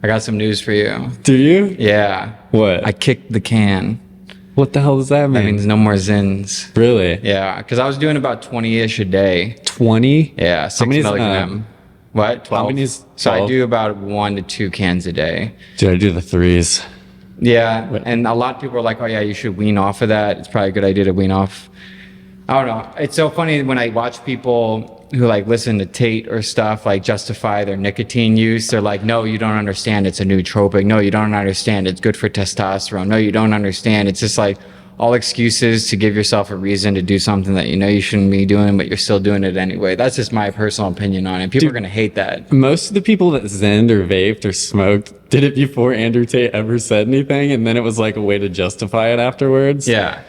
I got some news for you. Do you? Yeah. What? I kicked the can. What the hell does that That mean? means no more Zins. Really? Yeah, because I was doing about 20-ish a day. 20? Yeah, 6 many is that? milligram. What? 12? How many is So I 12? do about 1 to 2 cans a day. Dude, I do the threes. Yeah, What? and a lot of people are like, oh yeah, you should wean off of that. It's probably a good idea to wean off. I don't know. It's so funny when I watch people who like listen to Tate or stuff like justify their nicotine use. They're like, no, you don't understand. It's a nootropic. No, you don't understand. It's good for testosterone. No, you don't understand. It's just like all excuses to give yourself a reason to do something that you know you shouldn't be doing, but you're still doing it anyway. That's just my personal opinion on it. People are going to hate that. Most of the people that zinned or vaped or smoked did it before Andrew Tate ever said anything, and then it was like a way to justify it afterwards. Yeah.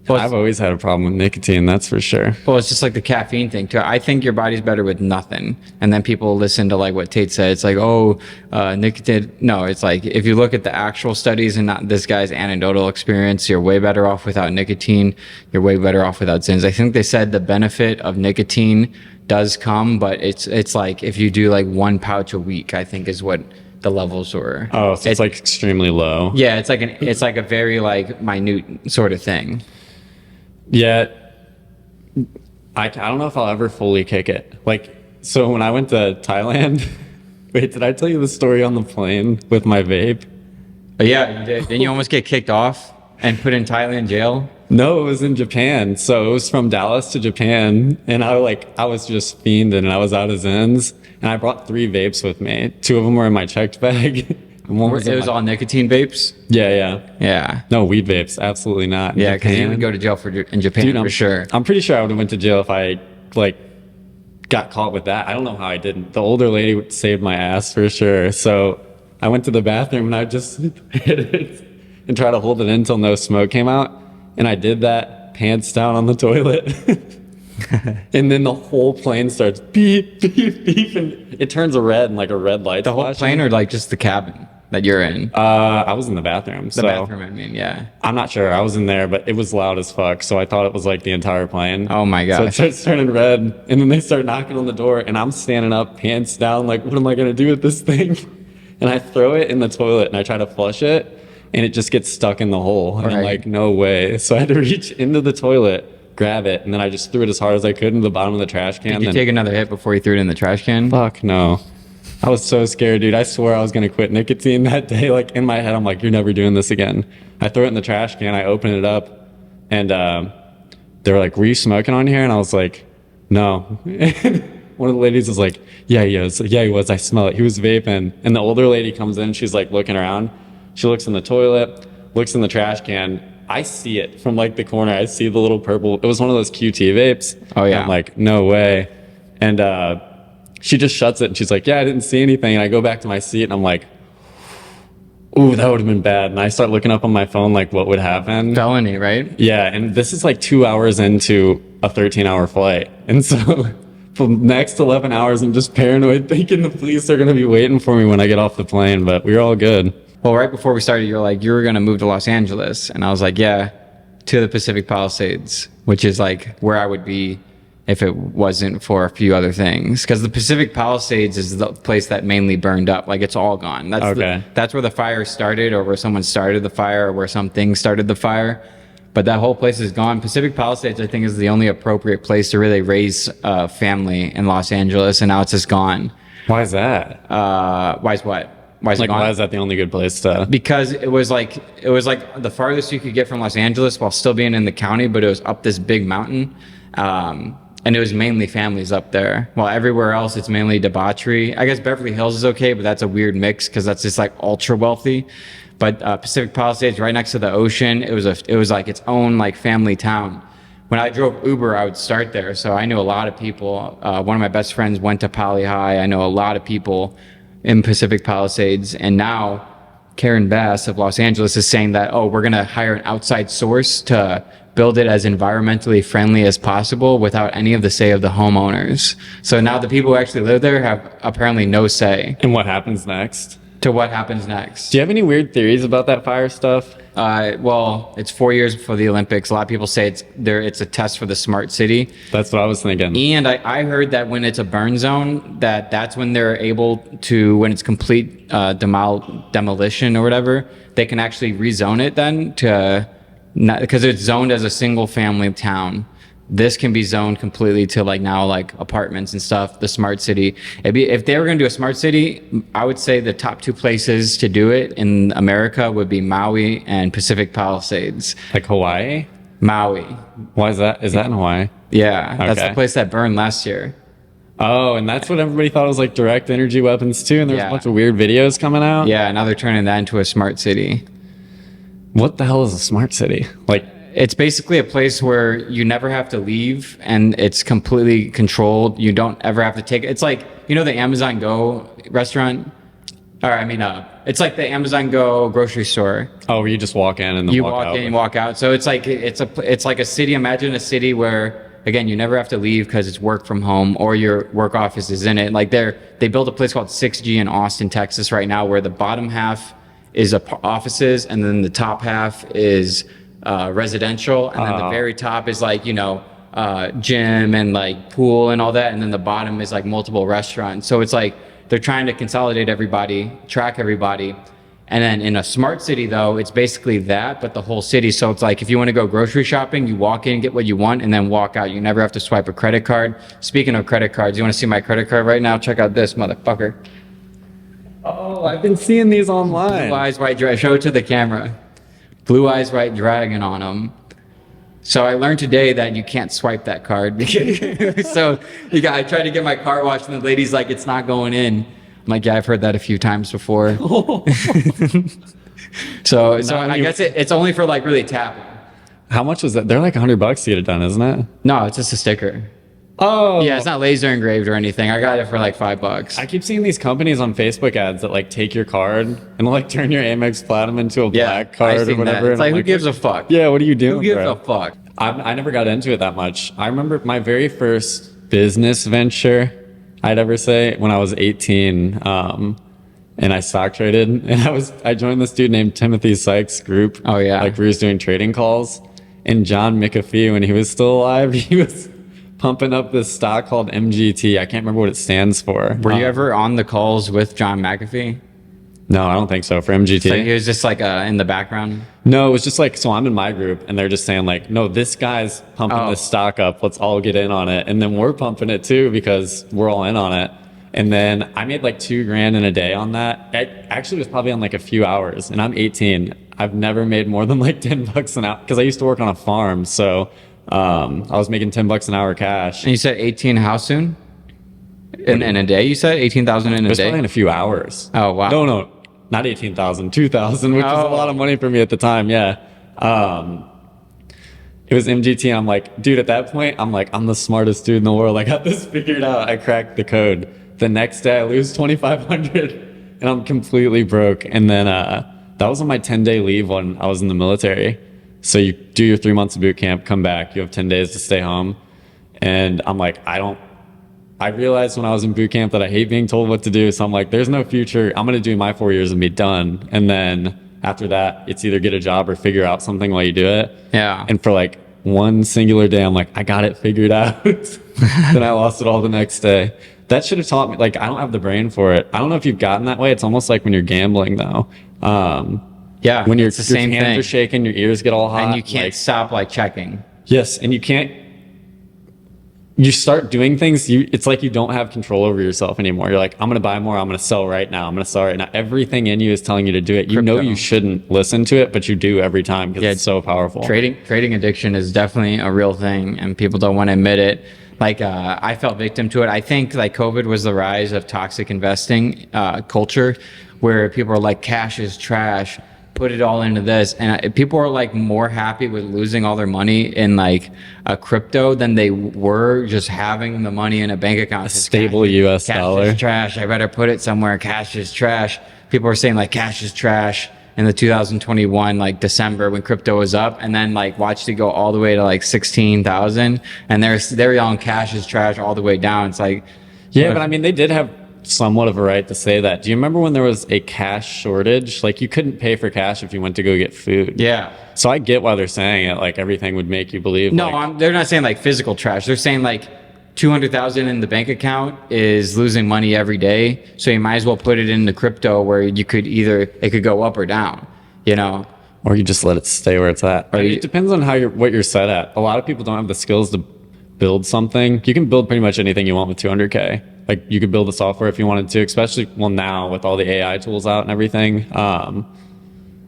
I've always had a problem with nicotine, that's for sure. Well, it's just like the caffeine thing too. I think your body's better with nothing. And then people listen to like what Tate said. It's like, oh, nicotine. No, it's like, if you look at the actual studies and not this guy's anecdotal experience, you're way better off without nicotine. You're way better off without Zins. I think they said the benefit of nicotine does come, but it's like if you do like 1 pouch a week, I think is what the levels were. Oh, so it's like extremely low. Yeah, it's like a very like minute sort of thing. Yeah, I don't know if I'll ever fully kick it. Like, so when I went to Thailand, wait, did I tell you the story on the plane with my vape? But yeah, you did. Didn't you almost get kicked off and put in Thailand jail? No, it was in Japan. So it was from Dallas to Japan, and I was just fiending, and I was out of Zins, and I brought 3 vapes with me. 2 of them were in my checked bag. And one was It was all nicotine vapes? Yeah. Yeah. No, weed vapes, absolutely not. Yeah, because you would go to jail in Japan. Dude, for sure. I'm pretty sure I would have went to jail if I like got caught with that. I don't know how I didn't. The older lady saved my ass for sure. So I went to the bathroom and I just hit it and try to hold it in until no smoke came out. And I did that pants down on the toilet. And then the whole plane starts beep, beep, beep, and it turns red and like a red light. The whole plane or like just the cabin that you're in? I was in the bathroom. The bathroom, I mean, yeah. I'm not sure. I was in there, but it was loud as fuck. So I thought it was like the entire plane. Oh my gosh. So it starts turning red, and then they start knocking on the door, and I'm standing up, pants down, like, what am I going to do with this thing? And I throw it in the toilet, and I try to flush it, and it just gets stuck in the hole. And I'm like, no way. So I had to reach into the toilet, grab it, and then I just threw it as hard as I could into the bottom of the trash can. Did you take another hit before you threw it in the trash can? Fuck no. I was so scared, dude. I swore I was going to quit nicotine that day. Like, in my head, I'm like, you're never doing this again. I throw it in the trash can. I open it up, and they were like, were you smoking on here? And I was like, no. One of the ladies was like, yeah, he was. Yeah, he was. I smell it. He was vaping. And the older lady comes in. She's like looking around. She looks in the toilet, looks in the trash can. I see it from like the corner. I see the little purple. It was one of those QT vapes. Oh, yeah. I'm like, no way. And she just shuts it, and she's like, yeah, I didn't see anything. And I go back to my seat, and I'm like, ooh, that would have been bad. And I start looking up on my phone, like, what would happen? Felony, right? Yeah, and this is like 2 hours into a 13-hour flight. And so for the next 11 hours, I'm just paranoid, thinking the police are going to be waiting for me when I get off the plane. But we were all good. Well, right before we started, you were like, you were going to move to Los Angeles. And I was like, yeah, to the Pacific Palisades, which is like where I would be if it wasn't for a few other things. Because the Pacific Palisades is the place that mainly burned up. Like, it's all gone. That's Okay. That's where the fire started, or where someone started the fire, or where something started the fire. But that whole place is gone. Pacific Palisades, I think, is the only appropriate place to really raise a family in Los Angeles, and now it's just gone. Why is that? Why is what? Why is it Like, gone? why is that the only good place to... Because it was like the farthest you could get from Los Angeles while still being in the county, but it was up this big mountain. And it was mainly families up there. While everywhere else, it's mainly debauchery. I guess Beverly Hills is okay, but that's a weird mix because that's just like ultra wealthy. But Pacific Palisades, right next to the ocean, it was like its own like family town. When I drove Uber, I would start there, so I knew a lot of people. One of my best friends went to Pali High. I know a lot of people in Pacific Palisades, and now Karen Bass of Los Angeles is saying that, oh, we're going to hire an outside source to build it as environmentally friendly as possible without any of the say of the homeowners. So now the people who actually live there have apparently no say. And what happens next? to what happens next. Do you have any weird theories about that fire stuff? Well, it's 4 years before the Olympics. A lot of people say it's a test for the smart city. That's what I was thinking. And I heard that when it's a burn zone, that's when they're able to, when it's complete demolition or whatever, they can actually rezone it then to, because it's zoned as a single family town. This can be zoned completely to like now like apartments and stuff, the smart city. If they were going to do a smart city, I would say the top two places to do it in America would be Maui and Pacific Palisades. Like Hawaii? Maui. Why is that? Is that in Hawaii? Yeah, that's Okay. the place that burned last year. Oh, and that's what everybody thought was like direct energy weapons too. And there's Yeah. a bunch of weird videos coming out. Yeah, now they're turning that into a smart city. What the hell is a smart city? Like, It's basically a place where you never have to leave and it's completely controlled. You don't ever have to take it. It's like, you know, the Amazon Go restaurant? Or I mean, it's like the Amazon Go grocery store. oh, where you just walk in and then You walk walk out. in, you walk out. So it's like a city. Imagine a city where, again, you never have to leave because it's work from home or your work office is in it. Like they built a place called 6G in Austin, Texas right now, where the bottom half is offices and then the top half is residential, and then the very top is like, you know, gym and like pool and all that, and then the bottom is like multiple restaurants. So it's like they're trying to consolidate everybody, track everybody. And then in a smart city though, it's basically that, but the whole city. So it's like if you want to go grocery shopping, you walk in, get what you want, and then walk out. You never have to swipe a credit card. Speaking of credit cards, you want to see my credit card right now? Check out this motherfucker. Oh, I've been seeing these online. Blue Eyes White Dragon. Show it to the camera. Blue Eyes White Dragon on them. So I learned today that you can't swipe that card. So I tried to get my car washed, and the lady's like, "It's not going in." I'm like, "Yeah, I've heard that a few times before." So I guess it's only for like really tapping. How much was that? They're like $100 to get it done, isn't it? No, it's just a sticker. Oh, Yeah, it's not laser engraved or anything. I got it for like $5. I keep seeing these companies on Facebook ads that like take your card and like turn your Amex Platinum into a black card I've or seen whatever. that. It's and I'm like, who gives a fuck? Yeah, what are you doing? Who gives bro? a fuck? I never got into it that much. I remember my very first business venture, I'd ever say, when I was 18, and I stock traded, and I joined this dude named Timothy Sykes group. Oh, yeah. Like we was doing trading calls, and John McAfee, when he was still alive, he was pumping up this stock called MGT. I can't remember what it stands for. Were you ever on the calls with John McAfee? No, I don't think so. For MGT. So he was just like in the background. No, it was just like, so I'm in my group and they're just saying like, no, this guy's pumping Oh. this stock up. Let's all get in on it. And then we're pumping it too because we're all in on it. And then I made like $2,000 in a day on that. It actually was probably on like a few hours, and I'm 18. I've never made more than like $10 an hour because I used to work on a farm. So I was making $10 an hour cash. And you said 18 how soon? In a day, you said 18,000 in It a was probably day? in a few hours. Oh, wow. No, not 18,000, 2,000, which was a Oh. lot of money for me at the time. Yeah. It was MGT. And I'm like, dude, at that point, I'm like, I'm the smartest dude in the world. I got this figured out. I cracked the code. The next day I lose 2,500 and I'm completely broke. And then, that was on my 10-day leave when I was in the military. So you do your 3 months of boot camp, come back, you have 10 days to stay home. And I'm like, I realized when I was in boot camp that I hate being told what to do. So I'm like, there's no future. I'm going to do my 4 years and be done. And then after that, it's either get a job or figure out something while you do it. Yeah. And for like one singular day, I'm like, I got it figured out. Then I lost it all the next day. That should have taught me, like, I don't have the brain for it. I don't know if you've gotten that way. It's almost like when you're gambling though. Yeah, When your it's the same hands thing. are shaking, your ears get all hot. And you can't like- stop like checking. Yes, and you start doing things, it's like you don't have control over yourself anymore. You're like, I'm going to buy more, I'm going to sell right now, I'm going to sell right now. Everything in you is telling you to do it. You know Crypto. you shouldn't listen to it, but you do every time because Yeah, it's so powerful. Trading addiction is definitely a real thing, and people don't want to admit it. Like I fell victim to it. I think like COVID was the rise of toxic investing culture, where people are like, cash is trash, put it all into this, and people are like more happy with losing all their money in like a crypto than they were just having the money in a bank account. A stable US dollar. Cash is trash. I better put it somewhere. Cash is trash. People are saying like cash is trash in the 2021 like December when crypto was up, and then like watched it go all the way to like 16,000, and they're yelling cash is trash all the way down. It's like, Yeah, but I mean, they did have somewhat of a right to say that. Do you remember when there was a cash shortage? Like you couldn't pay for cash if you went to go get food. Yeah. So I get why they're saying it. Like everything would make you believe. No, like, they're not saying like physical trash. They're saying like 200,000 in the bank account is losing money every day. So you might as well put it into crypto where it could go up or down, you know? or you just let it stay where it's at. It depends on what you're set at. A lot of people don't have the skills to build something. You can build pretty much anything you want with 200K. Like you could build the software if you wanted to, especially now with all the AI tools out and everything.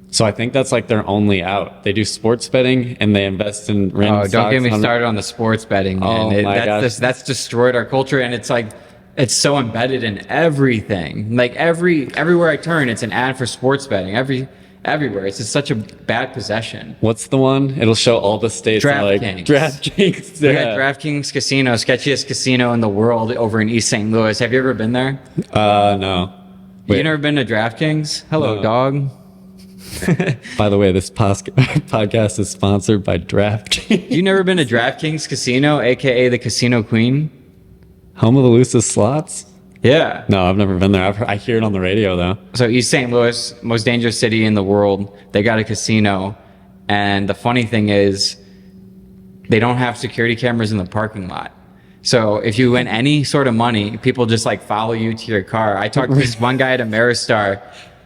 So I think that's like their only out. They do sports betting and they invest in random stocks. Don't get me started on the sports betting, man. That's destroyed our culture, and it's like it's so embedded in everything. Like everywhere I turn, it's an ad for sports betting. Everywhere. It's just such a bad possession. What's the one? It'll show all the states. DraftKings. DraftKings. We got DraftKings Casino, sketchiest casino in the world over in East St. Louis. Have you ever been there? No. You never been to DraftKings? Hello, No. dog. By the way, this podcast is sponsored by DraftKings. You never been to DraftKings Casino, aka the Casino Queen? Home of the loosest slots? Yeah. No, I've never been there. I hear it on the radio though. So East St. Louis, most dangerous city in the world. They got a casino, and the funny thing is, they don't have security cameras in the parking lot. So if you win any sort of money, people just like follow you to your car. I talked to this one guy at Ameristar,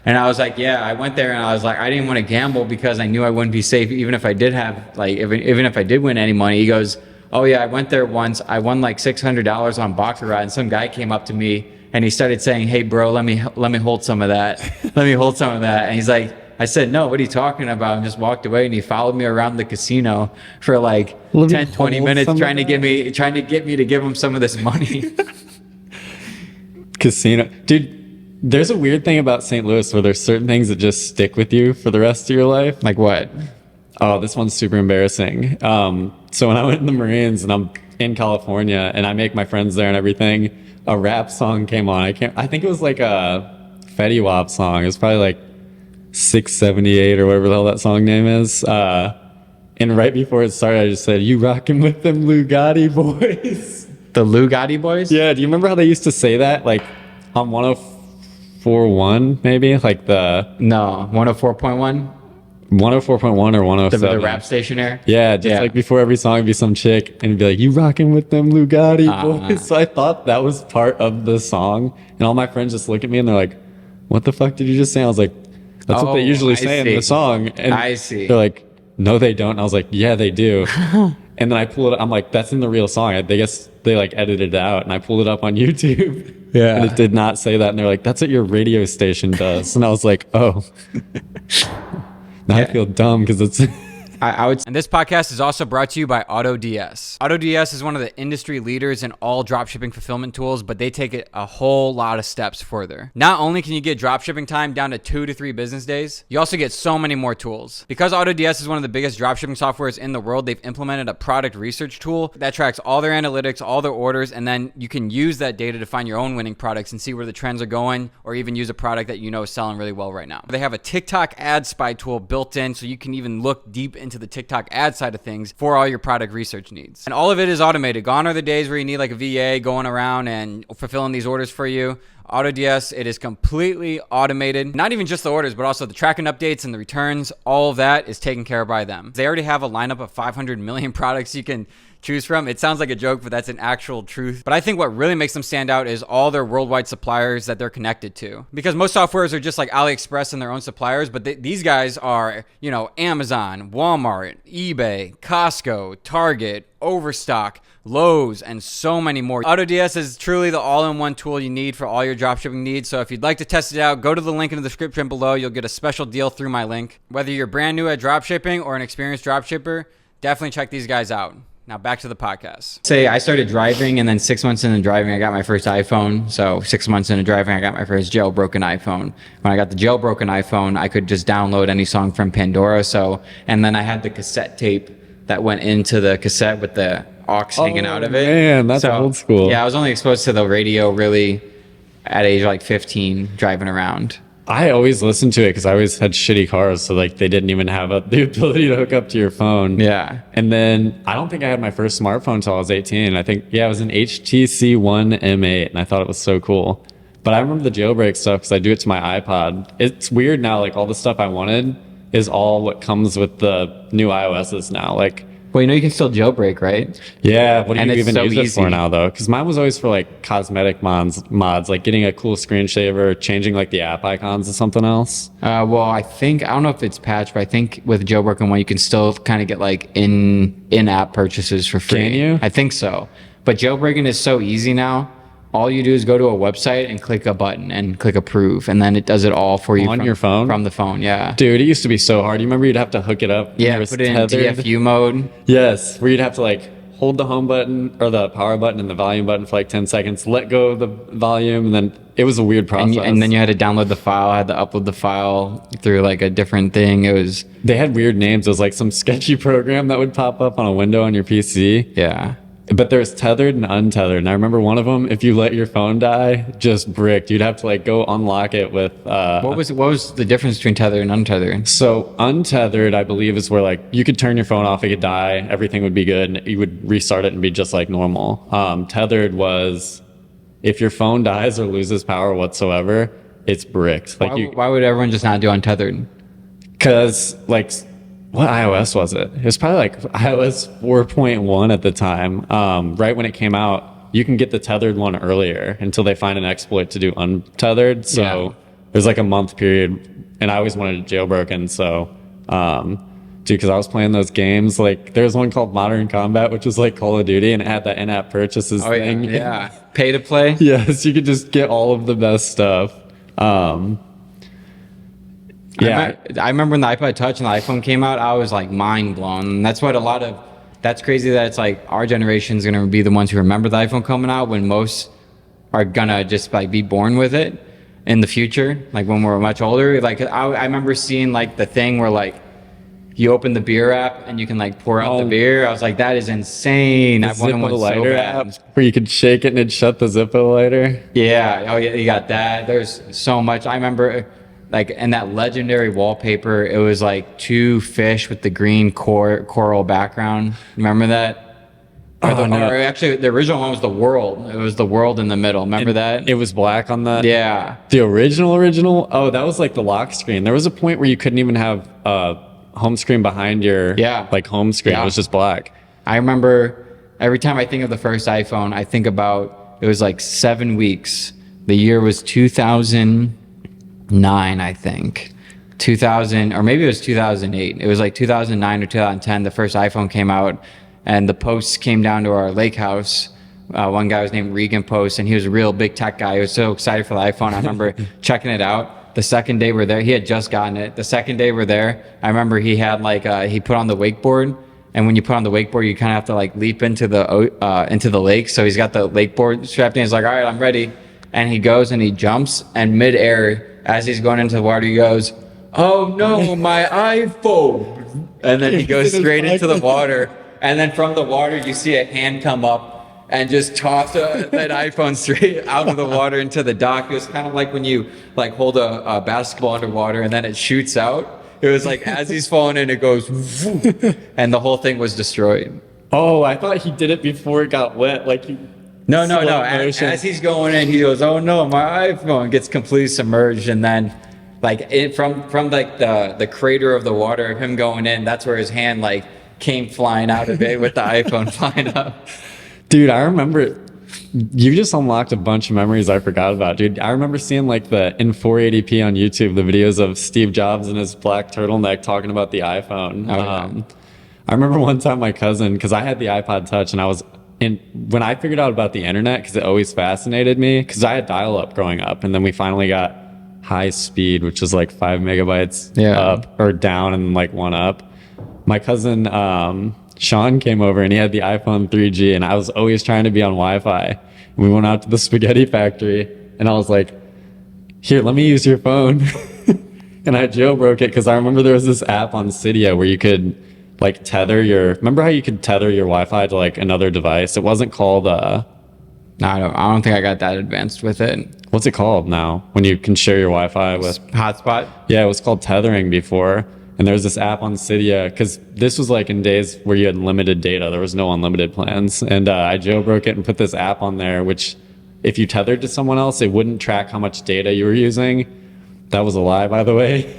and I was like, yeah, I went there and I was like, I didn't want to gamble because I knew I wouldn't be safe, even if I did have like, even if I did win any money. He goes, oh yeah, I went there once. I won like $600 on baccarat, and some guy came up to me and he started saying, hey bro, let me hold some of that. Let me hold some of that. And he's like, I said, no, what are you talking about? And just walked away, and he followed me around the casino for like 10, 20 minutes trying to get me to give him some of this money. Casino. Dude, there's a weird thing about St. Louis where there's certain things that just stick with you for the rest of your life. Like what? Oh, this one's super embarrassing. So when I went in the Marines and I'm in California and I make my friends there and everything, a rap song came on. I think it was like a Fetty Wap song. It was probably like 678 or whatever the hell that song name is. And right before it started, I just said, you rocking with them Lugatti boys. The Lugatti boys? Yeah, do you remember how they used to say that? Like on 104.1 maybe? Like No, 104.1? 104.1 or 107. The rap station there? Yeah, like before every song it'd be some chick and it'd be like, you rocking with them Lugatti boys. So I thought that was part of the song. And all my friends just look at me and they're like, what the fuck did you just say? I was like, that's what they usually say in the song. And I see. They're like, no, they don't. And I was like, yeah, they do. And then I pulled it. I'm like, that's in the real song. I guess they like edited it out, and I pulled it up on YouTube. Yeah. And it did not say that. And they're like, that's what your radio station does. And I was like, oh. Now I feel dumb because it's... I would. And this podcast is also brought to you by AutoDS. AutoDS is one of the industry leaders in all dropshipping fulfillment tools, but they take it a whole lot of steps further. Not only can you get dropshipping time down to 2 to 3 business days, you also get so many more tools. Because AutoDS is one of the biggest dropshipping softwares in the world, they've implemented a product research tool that tracks all their analytics, all their orders, and then you can use that data to find your own winning products and see where the trends are going, or even use a product that you know is selling really well right now. They have a TikTok ad spy tool built in, so you can even look deep into the TikTok ad side of things for all your product research needs. And all of it is automated. Gone are the days where you need like a VA going around and fulfilling these orders for you. AutoDS, it is completely automated. Not even just the orders, but also the tracking updates and the returns. All of that is taken care of by them. They already have a lineup of 500 million products you can choose from. It sounds like a joke, but that's an actual truth. But I think what really makes them stand out is all their worldwide suppliers that they're connected to. Because most softwares are just like AliExpress and their own suppliers, but these guys are, you know, Amazon, Walmart, eBay, Costco, Target, Overstock, Lowe's, and so many more. AutoDS is truly the all-in-one tool you need for all your dropshipping needs. So if you'd like to test it out, go to the link in the description below. You'll get a special deal through my link. Whether you're brand new at dropshipping or an experienced dropshipper, definitely check these guys out. Now back to the podcast. Say I started driving, and then 6 months into driving, I got my first iPhone. So 6 months into driving, I got my first jailbroken iPhone. When I got the jailbroken iPhone, I could just download any song from Pandora. And then I had the cassette tape that went into the cassette with the aux hanging out of it. Man, that's old school. Yeah, I was only exposed to the radio really at age like 15, driving around. I always listened to it because I always had shitty cars, so like they didn't even have the ability to hook up to your phone. Yeah. And then I don't think I had my first smartphone until I was 18. I think, yeah, it was an HTC One M8, and I thought it was so cool. But I remember the jailbreak stuff because I do it to my iPod. It's weird now, like all the stuff I wanted is all what comes with the new iOSs now. Like, Well, you can still jailbreak, right? yeah, what do And you it's even so use it easy. for now though? Because mine was always for like cosmetic mods, like getting a cool screen saver, changing like the app icons to something else. Well, I don't know if it's patched, but I think with jailbroken one, you can still kind of get like in-app purchases for free. Can you? I think so. But jailbreaking is so easy now. All you do is go to a website and click a button and click approve, and then it does it all for you On from your phone? From the phone, yeah. Dude, it used to be so hard. You remember you'd have to hook it up? Yeah, when was put it in tethered? DFU mode. Yes, where you'd have to like hold the home button or the power button and the volume button for like 10 seconds, let go of the volume, and then it was a weird process. And then you had to download the file, I had to upload the file through like a different thing. It was, They had weird names. It was like some sketchy program that would pop up on a window on your PC. yeah. But there's tethered and untethered. And I remember one of them, if you let your phone die, just bricked. You'd have to like go unlock it with. What was the difference between tethered and untethered? So untethered, I believe, is where like you could turn your phone off, it could die, everything would be good, and you would restart it and be just like normal. Tethered was if your phone dies or loses power whatsoever, it's bricked. Like Why would everyone just not do untethered? because like what iOS was it? It was probably like iOS 4.1 at the time. Right when it came out, you can get the tethered one earlier until they find an exploit to do untethered. So Yeah. there's like a month period, and I always wanted it jailbroken. So, dude, because I was playing those games, like there's one called Modern Combat, which was like Call of Duty, and it had that in-app purchases Oh yeah, thing. yeah. Pay to play. Yes, you could just get all of the best stuff. Yeah. I remember when the iPod Touch and the iPhone came out, I was like mind blown. And that's what that's crazy that it's like our generation's gonna be the ones who remember the iPhone coming out when most are gonna just like be born with it in the future, like when we're much older. Like I remember seeing like the thing where like you open the beer app and you can like pour out the beer. I was like, that is insane. I wanted Zippo one so lighter bad. app where you could shake it and it'd shut the Zippo lighter. Yeah. Oh yeah, you got that. There's so much. I remember like in that legendary wallpaper, it was like two fish with the green coral background. Remember that? Or actually, the original one was the world. It was the world in the middle. Remember that? It was black on that. Yeah. The original. Oh, that was like the lock screen. There was a point where you couldn't even have home screen behind your like home screen. Yeah. It was just black. I remember every time I think of the first iPhone, I think about it was like 7 weeks. The year was 2009, I think. 2000, or maybe it was 2008. It was like 2009 or 2010. The first iPhone came out, and the posts came down to our lake house. One guy was named Regan Post, and he was a real big tech guy. He was so excited for the iPhone. I remember checking it out. The second day we're there, he had just gotten it. The second day we're there, I remember he had like he put on the wakeboard, and when you put on the wakeboard, you kind of have to like leap into the lake. So he's got the wakeboard strapped in. He's like, "All right, I'm ready," and he goes and he jumps, and midair, as he's going into the water, he goes, "Oh no, my iPhone!" And then he goes straight into the water. And then from the water, you see a hand come up and just toss that iPhone straight out of the water into the dock. It was kind of like when you like hold a basketball underwater and then it shoots out. It was like as he's falling in, it goes, and the whole thing was destroyed. Oh, I thought he did it before it got wet. Like he. No. Slow As motion. he's going in, he goes, "Oh no, my iPhone!" Gets completely submerged, and then like from like the crater of the water, him going in, that's where his hand like came flying out of it with the iPhone flying up. Dude, I remember you just unlocked a bunch of memories I forgot about, dude. I remember seeing like in 480p on YouTube, the videos of Steve Jobs in his black turtleneck talking about the iPhone. Oh, yeah. I remember one time my cousin, because I had the iPod Touch, and when I figured out about the internet, because it always fascinated me, because I had dial-up growing up, and then we finally got high speed, which is like 5 megabytes up or down and like one up. My cousin Sean came over and he had the iPhone 3G, and I was always trying to be on Wi-Fi. And we went out to the spaghetti factory, and I was like, "Here, let me use your phone." And I jailbroke it because I remember there was this app on Cydia where you could like remember how you could tether your Wi-Fi to like another device? It wasn't called No, I don't think I got that advanced with it. what's it called now when you can share your Wi-Fi with Hotspot. Yeah, it was called tethering before. And there was this app on Cydia, because this was like in days where you had limited data. There was no unlimited plans. And I jailbroke it and put this app on there, which if you tethered to someone else, it wouldn't track how much data you were using. That was a lie, by the way.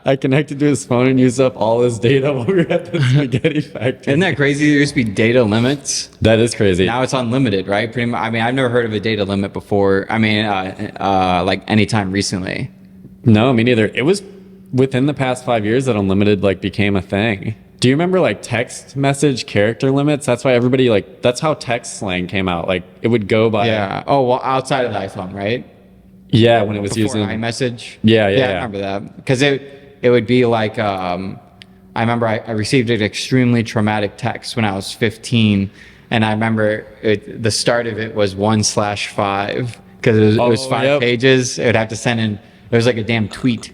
I connected to his phone and used up all his data while we were at the spaghetti factory. Isn't that crazy? There used to be data limits. That is crazy. Now it's unlimited, right? Pretty much. I mean, I've never heard of a data limit before. I mean, like anytime recently. No, me neither. It was within the past 5 years that unlimited like became a thing. Do you remember like text message character limits? That's why everybody like, that's how text slang came out. Like it would go by. Yeah. Oh, well, outside of the iPhone, right? Yeah, when it was Before using iMessage. Yeah. I remember that because it would be like I remember I received an extremely traumatic text when I was 15, and I remember the start of it was 1/5 because it was 5 pages. It would have to send in. It was like a damn tweet.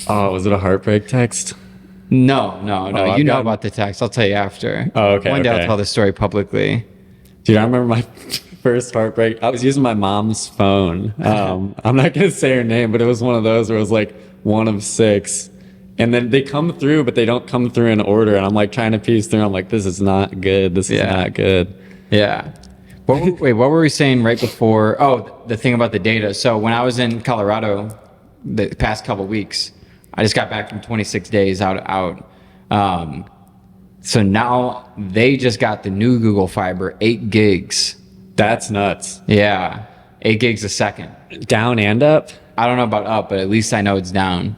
Oh, was it a heartbreak text? No. Oh, You know about the text. I'll tell you after. Oh, okay. One day I'll tell the story publicly. Dude, I remember my first heartbreak. I was using my mom's phone. I'm not going to say her name, but it was one of those where it was like one of 6. And then they come through, but they don't come through in order. And I'm like trying to piece through. I'm like, this is not good. This is not good. Yeah. What were we saying right before? Oh, the thing about the data. So when I was in Colorado the past couple weeks, I just got back from 26 days out. So now they just got the new Google Fiber, 8 gigs. That's nuts. Yeah. 8 gigs a second. Down and up? I don't know about up, but at least I know it's down.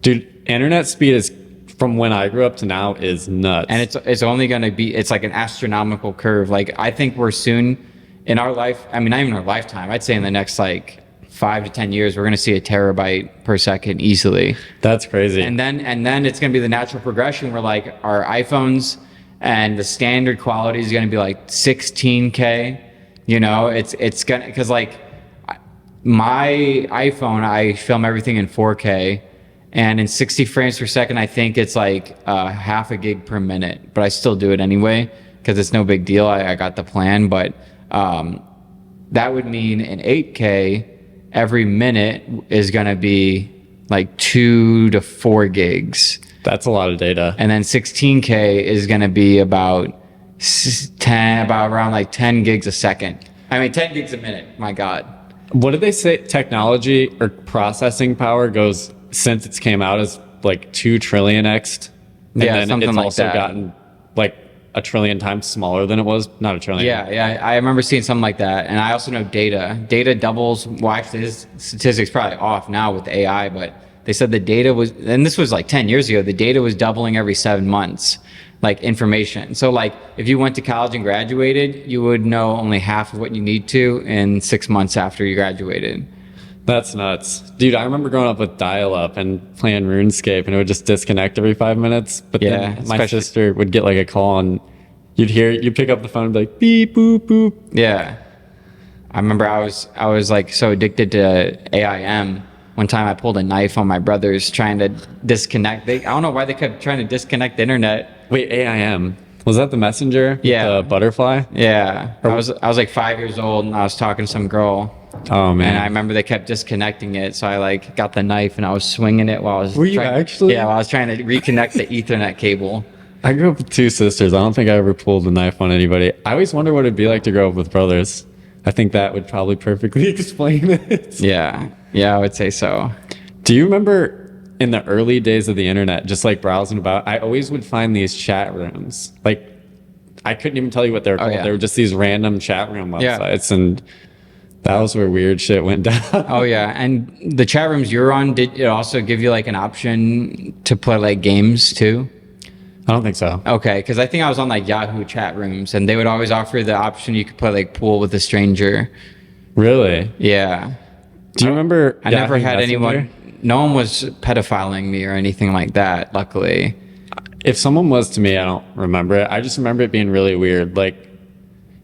Dude, internet speed is from when I grew up to now is nuts. And it's only going to be, it's like an astronomical curve. Like I think we're soon in our life, I mean, not even our lifetime, I'd say in the next like 5 to 10 years, we're going to see a terabyte per second easily. That's crazy. And then it's going to be the natural progression where like our iPhones and the standard quality is going to be like 16K. You know, it's going to, because like my iPhone, I film everything in 4K, and in 60 frames per second, I think it's like half a gig per minute, but I still do it anyway because it's no big deal. I got the plan, but that would mean in 8K, every minute is going to be like 2 to 4 gigs. That's a lot of data. And then 16K is going to be about around like 10 gigs a second. I mean, 10 gigs a minute. My God. What did they say? Technology or processing power goes, since it's came out, as like 2 trillion x. And Yeah, then something it's like also that. gotten like a trillion times smaller than it was. Not a trillion. Yeah. I remember seeing something like that. And I also know data doubles. Well, actually, this statistic's probably off now with AI, but they said the data was, and this was like 10 years ago, the data was doubling every 7 months, like information. So like if you went to college and graduated, you would know only half of what you need to in 6 months after you graduated. That's nuts. Dude, I remember growing up with dial-up and playing RuneScape, and it would just disconnect every 5 minutes. But Yeah, then my sister would get like a call, and you'd pick up the phone and be like, beep, boop, boop. Yeah. I remember I was like so addicted to AIM. One time I pulled a knife on my brothers trying to disconnect. I don't know why they kept trying to disconnect the internet. Wait, AIM. Was that the messenger? Yeah. The butterfly? Yeah. I was like 5 years old and I was talking to some girl. Oh, man. And I remember they kept disconnecting it. So I like got the knife and I was swinging it while I was Were you actually? Yeah, while I was trying to reconnect the Ethernet cable. I grew up with 2 sisters. I don't think I ever pulled a knife on anybody. I always wonder what it'd be like to grow up with brothers. I think that would probably perfectly explain it. Yeah. Yeah, I would say so. Do you remember in the early days of the internet, just like browsing about, I always would find these chat rooms. Like, I couldn't even tell you what they were called. yeah. They were just these random chat room Yeah. websites. And that was where weird shit went down. Oh yeah, and the chat rooms you're on, did it also give you like an option to play like games too? I don't think so. Okay, because I think I was on like Yahoo chat rooms, and they would always offer the option you could play like pool with a stranger. Really? Yeah. Do you remember? I never Yahoo had Messenger? anyone. No one was pedophiling me or anything like that. Luckily. If someone was to me, I don't remember it. I just remember it being really weird. Like,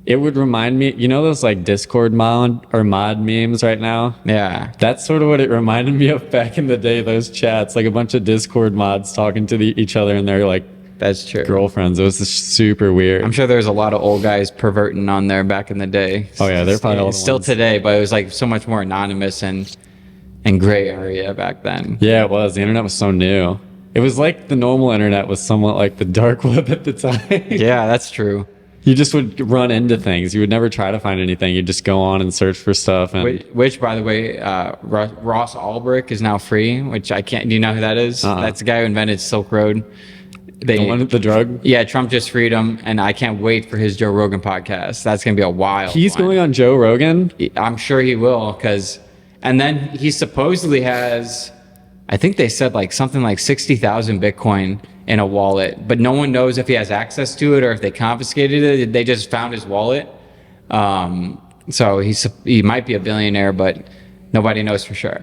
it would remind me, you know those like Discord mod memes right now? Yeah. That's sort of what it reminded me of back in the day, those chats, like a bunch of Discord mods talking to each other and their like That's true. girlfriends. It was just super weird. I'm sure there was a lot of old guys perverting on there back in the day. Oh, yeah, they're probably all the still ones. today, but it was like so much more anonymous and gray area back then. Yeah, it was. The internet was so new. It was like the normal internet was somewhat like the dark web at the time. Yeah, that's true. You just would run into things. You would never try to find anything. You'd just go on and search for stuff. And Which, by the way, Ross Ulbricht is now free, which I can't. Do you know who that is? That's the guy who invented Silk Road. the one with the drug. Yeah, Trump just freed him, and I can't wait for his Joe Rogan podcast. That's gonna be a wild. He's one. going on Joe Rogan. I'm sure he will, and then he supposedly has, I think they said like something like 60,000 Bitcoin in a wallet, but no one knows if he has access to it or if they confiscated it. They just found his wallet. So he might be a billionaire, but nobody knows for sure.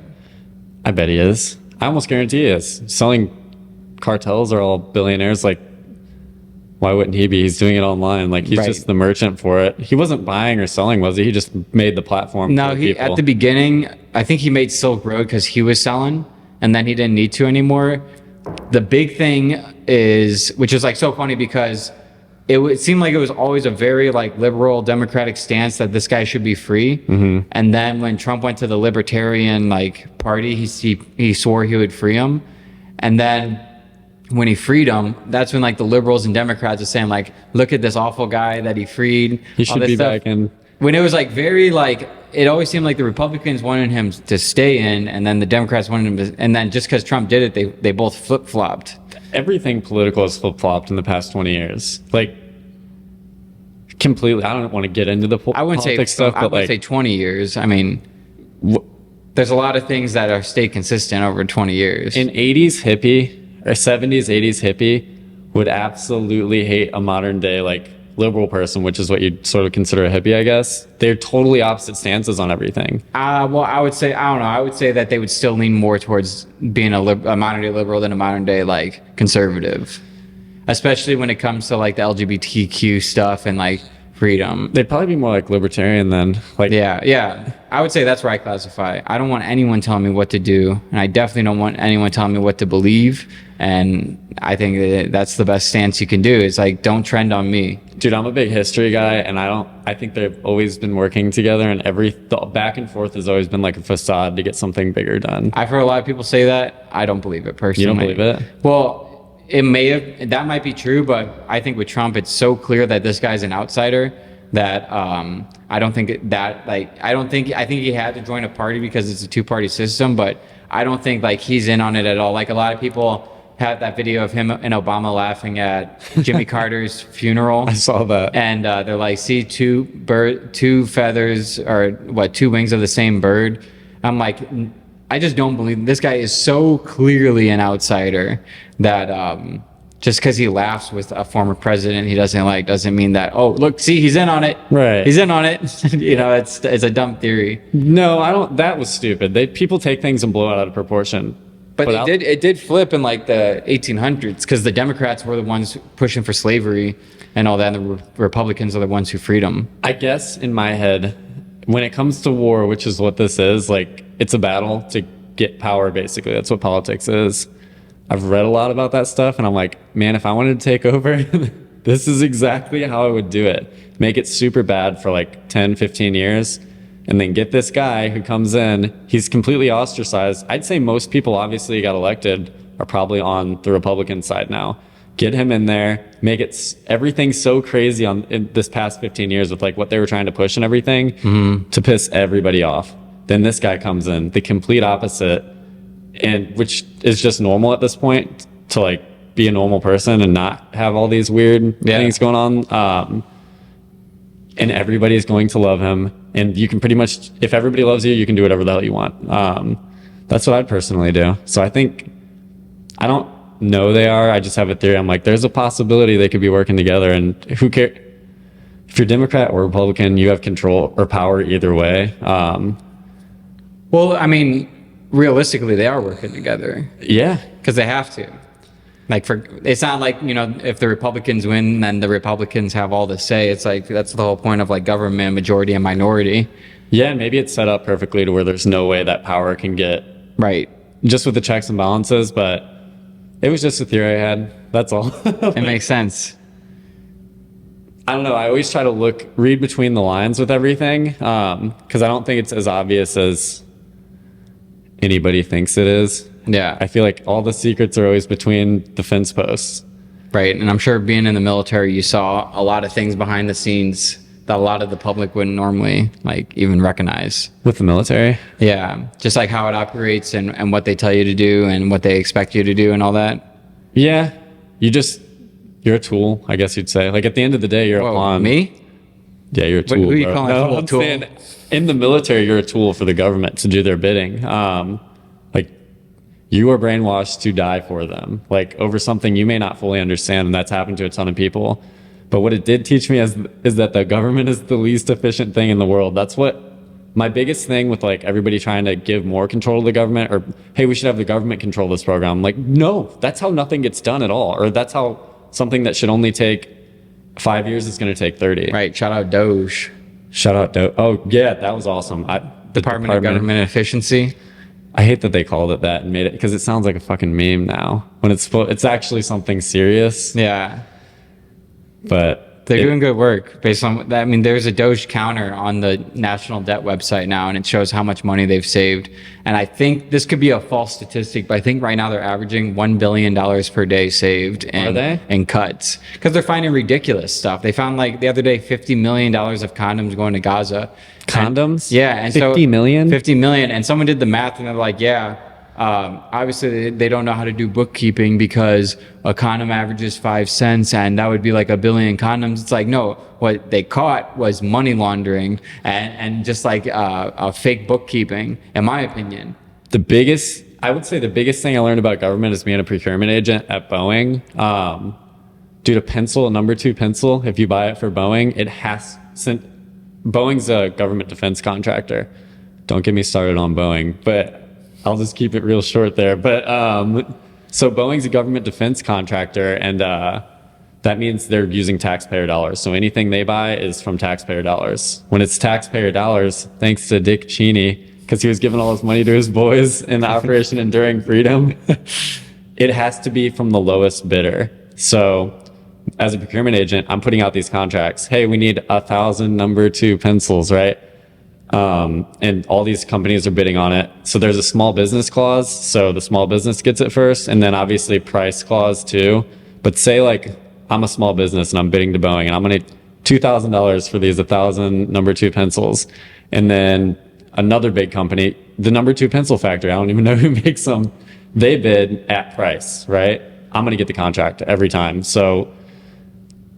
I bet he is. I almost guarantee he is. Selling cartels are all billionaires. Like, why wouldn't he be? He's doing it online. Like, he's just the merchant for it. He wasn't buying or selling, was he? He just made the platform. No, at the beginning, I think he made Silk Road because he was selling, and then he didn't need to anymore. The big thing is, which is like so funny because it seemed like it was always a very like liberal democratic stance that this guy should be free. Mm-hmm. And then when Trump went to the libertarian like party, he swore he would free him. And then when he freed him, that's when like the liberals and Democrats are saying like, look at this awful guy that he freed. He should be back in. When it was like very like, it always seemed like the Republicans wanted him to stay in, and then the Democrats wanted him to, and then just because Trump did it, they both flip-flopped. Everything political has flip-flopped in the past 20 years. Like, completely. I don't want to get into the politics stuff, but I would say 20 years. I mean, there's a lot of things that are stay consistent over 20 years. In 80s hippie, or 70s, 80s hippie would absolutely hate a modern day, like, liberal person, which is what you'd sort of consider a hippie, I guess. They're totally opposite stances on everything. Well, I would say, I don't know. I would say that they would still lean more towards being a modern day liberal than a modern day like conservative, especially when it comes to like the LGBTQ stuff and like freedom. They'd probably be more like libertarian then. Like, yeah. I would say that's where I classify. I don't want anyone telling me what to do, and I definitely don't want anyone telling me what to believe. And I think that's the best stance you can do. Is like, don't trend on me. Dude, I'm a big history guy, and I think they've always been working together, and the back and forth has always been like a facade to get something bigger done. I've heard a lot of people say that. I don't believe it personally. You don't believe it? Well, that might be true, but I think with Trump, it's so clear that this guy's an outsider that I don't think that like, I think he had to join a party because it's a two-party system, but I don't think like he's in on it at all. Like a lot of people had that video of him and Obama laughing at Jimmy Carter's funeral. I saw that. And they're like, see two feathers or two wings of the same bird. I'm like, I just don't believe this guy is so clearly an outsider that just because he laughs with a former president he doesn't mean that, oh, look, see, he's in on it. Right. He's in on it. It's a dumb theory. No, I don't. That was stupid. People take things and blow it out of proportion. But it did flip in like the 1800s because the Democrats were the ones pushing for slavery and all that, and the Republicans are the ones who freed them. I guess in my head, when it comes to war, which is what this is, like, it's a battle to get power, basically. That's what politics is. I've read a lot about that stuff, and I'm like, man, if I wanted to take over, this is exactly how I would do it. Make it super bad for like 10, 15 years. And then get this guy who comes in, he's completely ostracized. I'd say most people obviously got elected are probably on the Republican side now. Get him in there, make it everything so crazy in this past 15 years with like what they were trying to push and everything to piss everybody off. Then this guy comes in, the complete opposite, and which is just normal at this point to like be a normal person and not have all these weird things going on. And everybody's going to love him. And you can pretty much, if everybody loves you, you can do whatever the hell you want. That's what I'd personally do. So I don't know they are. I just have a theory. I'm like, there's a possibility they could be working together. And who cares? If you're Democrat or Republican, you have control or power either way. Well, I mean, realistically, they are working together. Yeah. Because they have to. Like it's not like, if the Republicans win, then the Republicans have all the say. It's like, that's the whole point of like government, majority and minority. Yeah, and maybe it's set up perfectly to where there's no way that power can get right just with the checks and balances, but it was just a theory I had. That's all. It makes sense. I don't know. I always try to read between the lines with everything, because I don't think it's as obvious as anybody thinks it is. Yeah. I feel like all the secrets are always between the fence posts. right? And I'm sure being in the military, you saw a lot of things behind the scenes that a lot of the public wouldn't normally like even recognize. With the military? Yeah, just like how it operates and what they tell you to do and what they expect you to do and all that. Yeah, you're a tool, I guess you'd say. Like at the end of the day, you're a Whoa, pawn. me? Yeah, you're a tool. Who are you bro. calling No, a tool? I'm Tool? saying in the military, you're a tool for the government to do their bidding. Like you are brainwashed to die for them, like over something you may not fully understand, and that's happened to a ton of people. But what it did teach me is that the government is the least efficient thing in the world. That's what my biggest thing with like everybody trying to give more control to the government, or hey, we should have the government control this program. I'm like, no, that's how nothing gets done at all, or that's how something that should only take 5 years is going to take 30. Right. Shout out Doge. Shout out to, oh yeah, that was awesome. The Department of Government Efficiency. I hate that they called it that and made it, because it sounds like a fucking meme now when it's actually something serious. Yeah. But They're doing good work based on that. I mean, there's a Doge counter on the national debt website now, and it shows how much money they've saved. And I think this could be a false statistic, but I think right now they're averaging $1 billion per day saved in cuts, because they're finding ridiculous stuff. They found like the other day $50 million of condoms going to Gaza. Condoms? And 50 million? 50 million. And someone did the math, and they're like, yeah. Obviously they don't know how to do bookkeeping, because a condom averages 5 cents and that would be like 1 billion condoms. It's like, no, what they caught was money laundering and just like a fake bookkeeping, in my opinion. I would say the biggest thing I learned about government is being a procurement agent at Boeing. Dude, a number 2 pencil, if you buy it for Boeing, Boeing's a government defense contractor. Don't get me started on Boeing, but I'll just keep it real short there. But so Boeing's a government defense contractor, and that means they're using taxpayer dollars. So anything they buy is from taxpayer dollars. When it's taxpayer dollars, thanks to Dick Cheney, because he was giving all his money to his boys in Operation Enduring Freedom, it has to be from the lowest bidder. So as a procurement agent, I'm putting out these contracts. Hey, we need 1,000 number 2 pencils, right? And all these companies are bidding on it. So there's a small business clause. So the small business gets it first, and then obviously price clause too. But say like I'm a small business and I'm bidding to Boeing, and I'm going to $2,000 for these 1,000 number 2 pencils. And then another big company, the number 2 pencil factory, I don't even know who makes them. They bid at price, right? I'm going to get the contract every time. So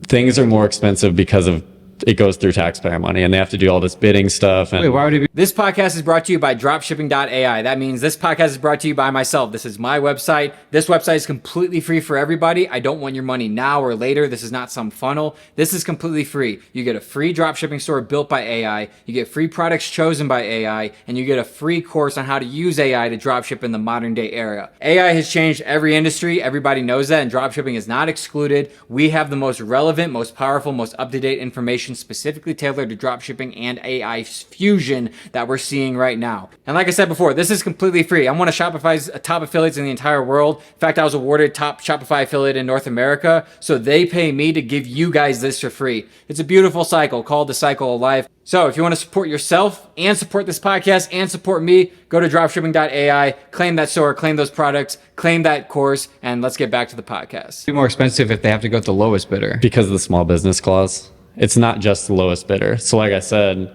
things are more expensive because of it goes through taxpayer money, and they have to do all this bidding stuff. And Wait, why would it be? This podcast is brought to you by dropshipping.ai. That means this podcast is brought to you by myself. This is my website. This website is completely free for everybody. I don't want your money now or later. This is not some funnel. This is completely free. You get a free dropshipping store built by AI. You get free products chosen by AI, and you get a free course on how to use AI to dropship in the modern day era. AI has changed every industry. Everybody knows that, and dropshipping is not excluded. We have the most relevant, most powerful, most up-to-date information specifically tailored to dropshipping and AI fusion that we're seeing right now. And like I said before, this is completely free. I'm one of Shopify's top affiliates in the entire world. In fact, I was awarded top Shopify affiliate in North America. So they pay me to give you guys this for free. It's a beautiful cycle called the cycle of life. So if you want to support yourself and support this podcast and support me, go to dropshipping.ai, claim that store, claim those products, claim that course, and let's get back to the podcast. It'd be more expensive if they have to go with the lowest bidder. because of the small business clause, it's not just the lowest bidder. So like I said,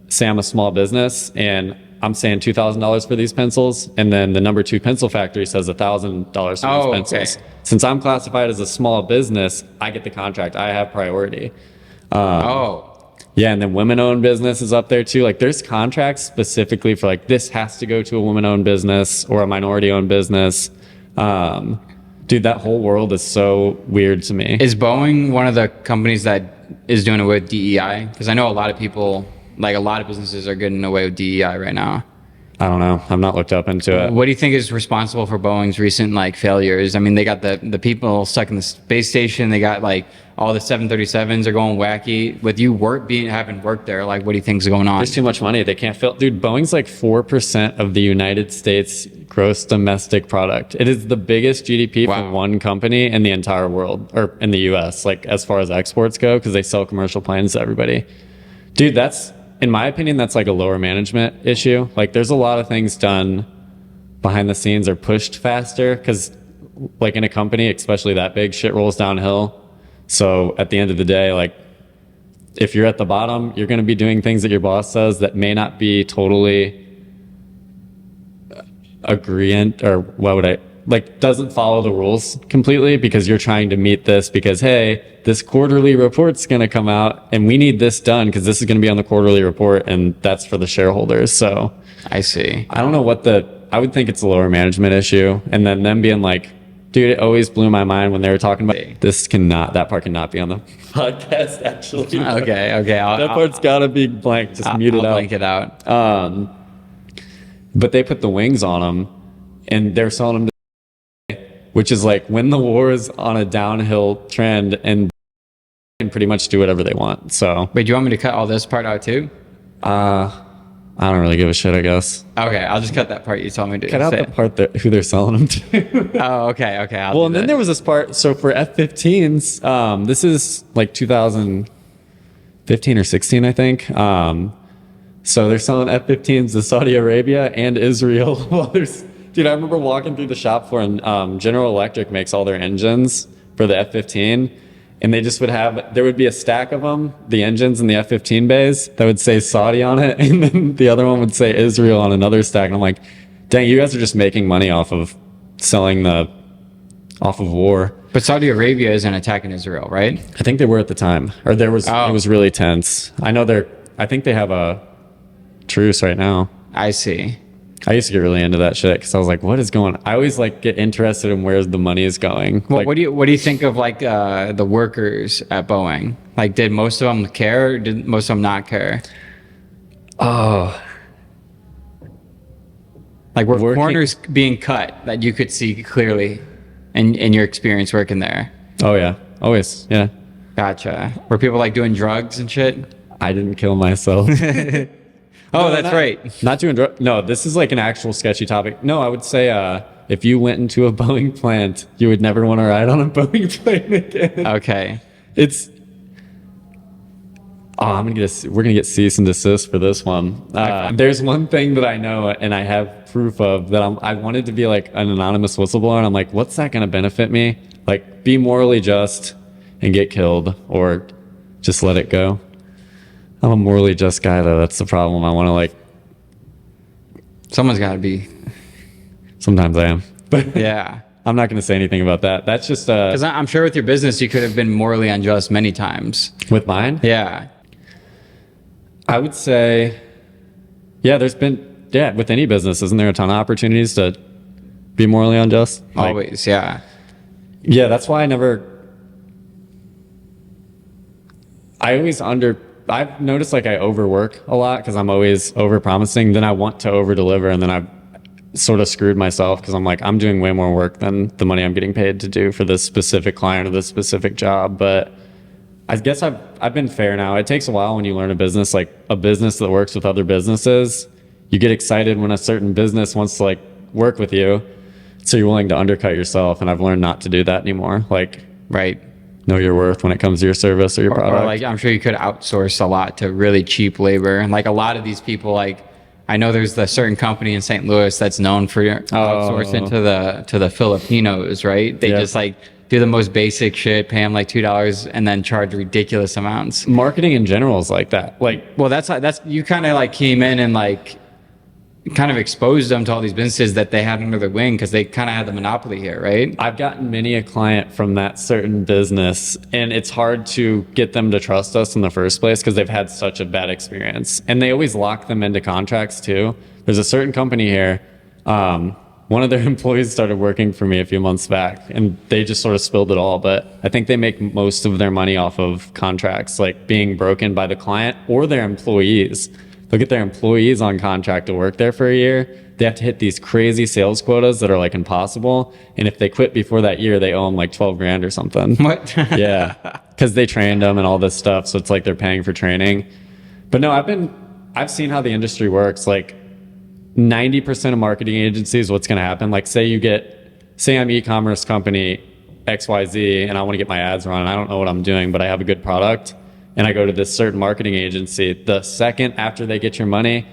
say I'm a small business and I'm saying $2,000 for these pencils, and then the number 2 pencil factory says $1,000 for these pencils. Okay. Since I'm classified as a small business, I get the contract. I have priority. Yeah, and then women-owned business is up there too. Like there's contracts specifically for like this has to go to a woman-owned business or a minority-owned business. Dude, that whole world is so weird to me. Is Boeing one of the companies that is doing away with DEI? Because I know a lot of people, like a lot of businesses are getting away with DEI right now. I don't know. I've not looked up into it. What do you think is responsible for Boeing's recent like failures? I mean, they got the people stuck in the space station. They got like all the 737s are going wacky. With you having worked there, like what do you think is going on? There's too much money. They can't fill. Dude, Boeing's like 4% of the United States gross domestic product. It is the biggest GDP for one company in the entire world, or in the US, like as far as exports go, because they sell commercial planes to everybody. Dude, that's, in my opinion, that's like a lower management issue. Like there's a lot of things done behind the scenes or pushed faster, because like in a company, especially that big, shit rolls downhill. So at the end of the day, like if you're at the bottom, you're going to be doing things that your boss says that may not be totally agreeant, or doesn't follow the rules completely, because you're trying to meet this because, hey, this quarterly report's going to come out and we need this done because this is going to be on the quarterly report and that's for the shareholders. So I see. I don't know I would think it's a lower management issue. And then them being like, dude, it always blew my mind when they were talking about that part cannot be on the podcast, actually. Okay. That part's got to be blank. Just mute it out. I'll blank it out. But they put the wings on them and they're selling them, which is like when the war is on a downhill trend and can pretty much do whatever they want. So Wait, do you want me to cut all this part out too? I don't really give a shit, I guess. Okay, I'll just cut that part you told me to Cut out say. the part that who they're selling them to. Oh, okay. Well, and then there was this part. So for F-15s, this is like 2015 or 16, I think. So they're selling F-15s to Saudi Arabia and Israel. Well, dude, I remember walking through the shop floor, and General Electric makes all their engines for the F-15. And they just there would be a stack of them, the engines in the F-15 bays, that would say Saudi on it. And then the other one would say Israel on another stack. And I'm like, dang, you guys are just making money off of war. But Saudi Arabia isn't attacking Israel, right? I think they were at the time. Or it was really tense. I think they have a truce right now. I see. I used to get really into that shit because I was like, what is going on? I always like get interested in where the money is going. Well, like, what do you think of like the workers at Boeing? Like, did most of them care or did most of them not care? Oh. Like, were corners being cut that you could see clearly in your experience working there? Oh, yeah. Always. Yeah. Gotcha. Were people like doing drugs and shit? I didn't kill myself. Oh, that's right. Not doing drugs. No, this is like an actual sketchy topic. No, I would say if you went into a Boeing plant, you would never want to ride on a Boeing plane again. Okay. We're gonna get cease and desist for this one. There's one thing that I know and I have proof of that I wanted to be like an anonymous whistleblower, and I'm like, what's that gonna benefit me? Like, be morally just and get killed, or just let it go. I'm a morally just guy, though. That's the problem. I want to like. Someone's got to be. Sometimes I am, but yeah. I'm not going to say anything about that. That's just because I'm sure with your business you could have been morally unjust many times. With mine? Yeah. I would say, yeah. With any business, isn't there a ton of opportunities to be morally unjust? Always, yeah. Yeah, that's why I've noticed like I overwork a lot because I'm always over promising. Then I want to over deliver, and then I've sort of screwed myself because I'm like, I'm doing way more work than the money I'm getting paid to do for this specific client or this specific job. But I guess I've been fair now. It takes a while when you learn a business, like a business that works with other businesses. You get excited when a certain business wants to like work with you, so you're willing to undercut yourself. And I've learned not to do that anymore. Like, right. Know your worth when it comes to your service or your product. Or like, I'm sure you could outsource a lot to really cheap labor. And like a lot of these people, like I know there's the certain company in St. Louis that's known for outsourcing to the Filipinos, right? They just like do the most basic shit, pay them like $2 and then charge ridiculous amounts. Marketing in general is like that. Like, well, that's you kind of like came in and like kind of exposed them to all these businesses that they had under their wing because they kind of had the monopoly here, right? I've gotten many a client from that certain business, and it's hard to get them to trust us in the first place because they've had such a bad experience. And they always lock them into contracts too. There's a certain company here. One of their employees started working for me a few months back, and they just sort of spilled it all. But I think they make most of their money off of contracts, like being broken by the client or their employees. They'll get their employees on contract to work there for a year. They have to hit these crazy sales quotas that are like impossible. And if they quit before that year, they owe them like 12 grand or something. What? Yeah. Because they trained them and all this stuff. So it's like they're paying for training. But no, I've seen how the industry works. Like 90% of marketing agencies, what's going to happen? Like say I'm e-commerce company XYZ and I want to get my ads run. And I don't know what I'm doing, but I have a good product. And I go to this certain marketing agency, the second after they get your money,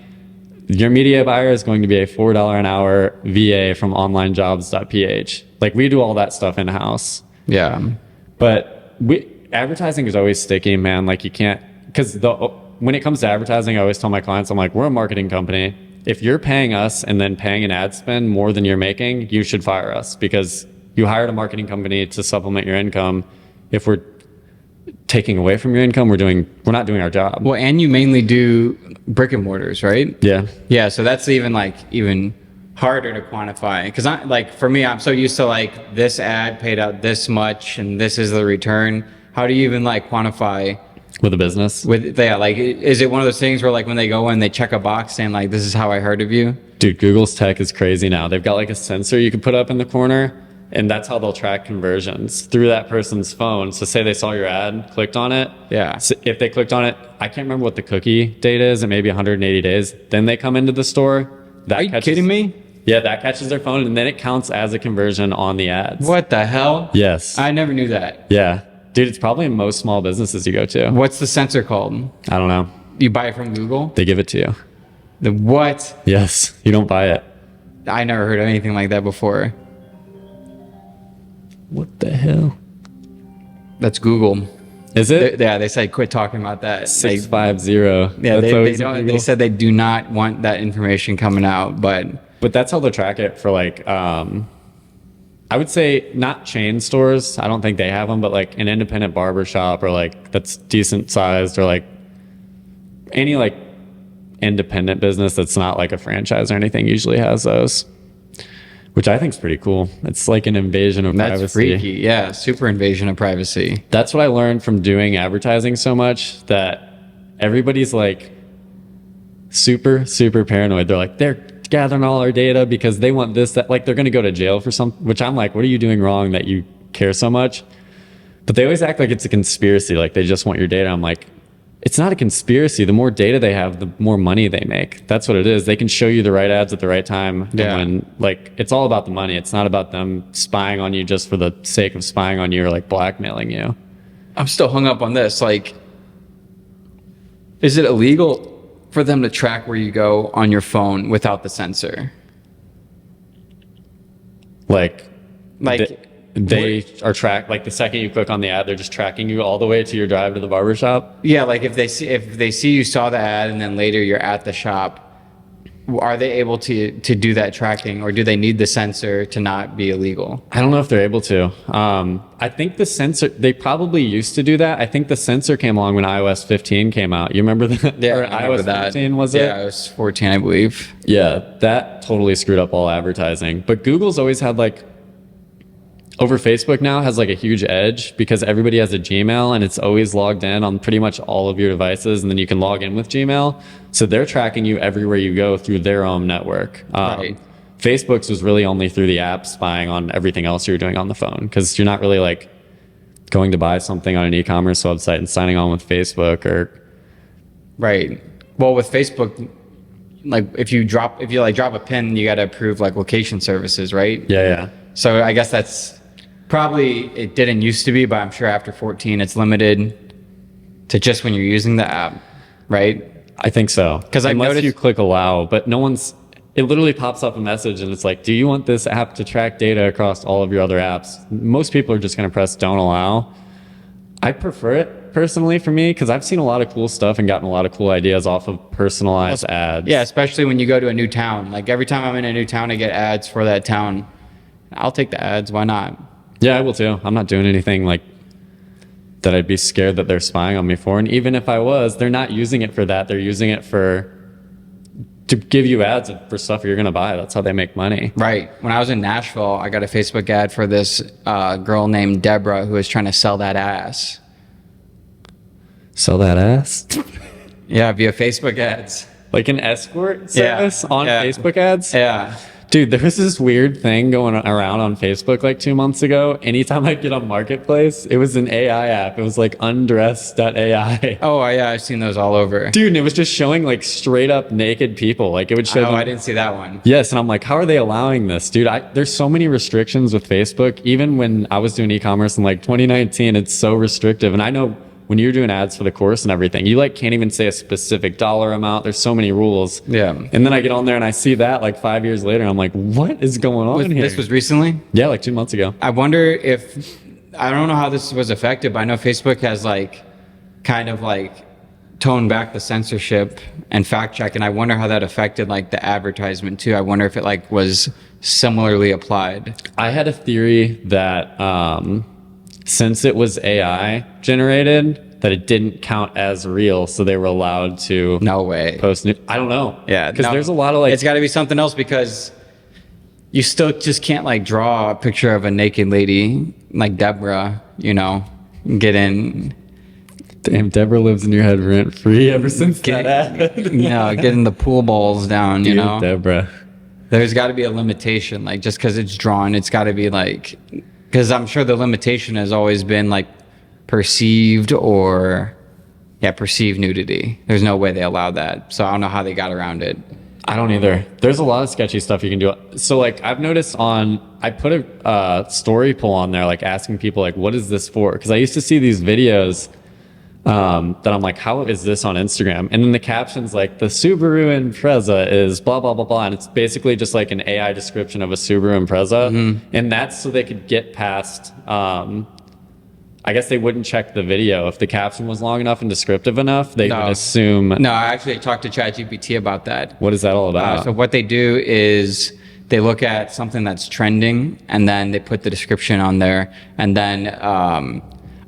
your media buyer is going to be a $4 an hour VA from onlinejobs.ph. Like we do all that stuff in house. Yeah. But advertising is always sticky, man. Like you can't, because when it comes to advertising, I always tell my clients, I'm like, we're a marketing company. If you're paying us and then paying an ad spend more than you're making, you should fire us because you hired a marketing company to supplement your income. If we're taking away from your income, we're not doing our job. Well, and you mainly do brick and mortars, right? Yeah. Yeah. So that's even harder to quantify. Cause for me, I'm so used to like this ad paid out this much and this is the return. How do you even like quantify with a business? Is it one of those things where like when they go in, they check a box saying like, this is how I heard of you? Dude, Google's tech is crazy now. They've got like a sensor you can put up in the corner, and that's how they'll track conversions through that person's phone. So say they saw your ad, clicked on it. Yeah. So if they clicked on it, I can't remember what the cookie date is, and maybe 180 days. Then they come into the store. Are you kidding me? Yeah, that catches their phone, and then it counts as a conversion on the ads. What the hell? Yes. I never knew that. Yeah. Dude, it's probably in most small businesses you go to. What's the sensor called? I don't know. You buy it from Google? They give it to you. The what? Yes. You don't buy it. I never heard of anything like that before. What the hell? That's Google. Is it? They said quit talking about that. 650. Yeah, That's they said they do not want that information coming out, but that's how they'll track it for like I would say not chain stores. I don't think they have them, but like an independent barber shop or like that's decent sized, or like any like independent business that's not like a franchise or anything usually has those, which I think is pretty cool. It's like an invasion of privacy. That's freaky. Yeah, super invasion of privacy. That's what I learned from doing advertising so much, that everybody's like super, super paranoid. They're like, they're gathering all our data because they want this, that, like they're going to go to jail for something, which I'm like, what are you doing wrong that you care so much? But they always act like it's a conspiracy. Like they just want your data. I'm like, it's not a conspiracy. The more data they have, the more money they make. That's what it is. They can show you the right ads at the right time. Yeah. And when, like, it's all about the money. It's not about them spying on you just for the sake of spying on you or like blackmailing you. I'm still hung up on this. Like, is it illegal for them to track where you go on your phone without the sensor? Like they are tracked, like the second you click on the ad, they're just tracking you all the way to your drive to the barbershop. Yeah, like if they see you saw the ad and then later you're at the shop, are they able to do that tracking, or do they need the sensor to not be illegal? I don't know if they're able to. I think the sensor, they probably used to do that. I think the sensor came along when iOS 15 came out. You remember that? Yeah, or I remember iOS 15 was it? Yeah, it was 14, I believe. Yeah, that totally screwed up all advertising. But Google's always had like, over Facebook now has like a huge edge because everybody has a Gmail and it's always logged in on pretty much all of your devices, and then you can log in with Gmail. So they're tracking you everywhere you go through their own network. Right. Facebook's was really only through the app spying on everything else you're doing on the phone, because you're not really like going to buy something on an e-commerce website and signing on with Facebook or. Right. Well, with Facebook, like if you drop a pin, you got to approve like location services, right? Yeah. So I guess that's probably, it didn't used to be, but I'm sure after 14 it's limited to just when you're using the app, right? I think so. Because I noticed you click allow, but it literally pops up a message and it's like, do you want this app to track data across all of your other apps? Most people are just going to press don't allow. I prefer it personally for me because I've seen a lot of cool stuff and gotten a lot of cool ideas off of personalized ads. Yeah, especially when you go to a new town. Like every time I'm in a new town, I get ads for that town. I'll take the ads. Why not? Yeah, I will too. I'm not doing anything like that I'd be scared that they're spying on me for. And even if I was, they're not using it for that. They're using it to give you ads for stuff you're going to buy. That's how they make money. Right. When I was in Nashville, I got a Facebook ad for this girl named Deborah who was trying to sell that ass. Sell that ass? Yeah, via Facebook ads. Like an escort service on Facebook ads? Yeah. Dude, there was this weird thing going around on Facebook like 2 months ago. Anytime I get on Marketplace, it was an AI app. It was like undress.ai. Oh, yeah, I've seen those all over. Dude, and it was just showing like straight up naked people. Like it would show them. I didn't see that one. Yes, and I'm like, how are they allowing this? Dude, there's so many restrictions with Facebook. Even when I was doing e-commerce in like 2019, it's so restrictive. And I know when you're doing ads for the course and everything, you like can't even say a specific dollar amount. There's so many rules. Yeah. And then I get on there and I see that like 5 years later, and I'm like, what is going on here? This was recently? Yeah, like 2 months ago. I wonder if, I don't know how this was affected, but I know Facebook has like kind of like toned back the censorship and fact check, and I wonder how that affected like the advertisement too. I wonder if it like was similarly applied. I had a theory that since it was AI generated, that it didn't count as real, so they were allowed to No way. post new. I don't know. Yeah, because no, there's a lot of like it's got to be something else, because you still just can't like draw a picture of a naked lady like Deborah, you know, get in. Damn, Deborah lives in your head rent free ever since that happened. You know, getting the pool balls down, you Dude, know. Deborah. There's got to be a limitation, like just because it's drawn, it's got to be like, because I'm sure the limitation has always been like perceived perceived nudity. There's no way they allow that, so I don't know how they got around it. I don't either. There's a lot of sketchy stuff you can do. So like I've noticed I put a story poll on there, like asking people like, what is this for? Because I used to see these videos that I'm like, how is this on Instagram? And then the captions like, the Subaru Impreza is blah, blah, blah, blah. And it's basically just like an AI description of a Subaru Impreza. Mm-hmm. And that's so they could get past, I guess they wouldn't check the video. If the caption was long enough and descriptive enough, they would assume. No, I actually talked to ChatGPT about that. What is that all about? So what they do is they look at something that's trending, and then they put the description on there. And then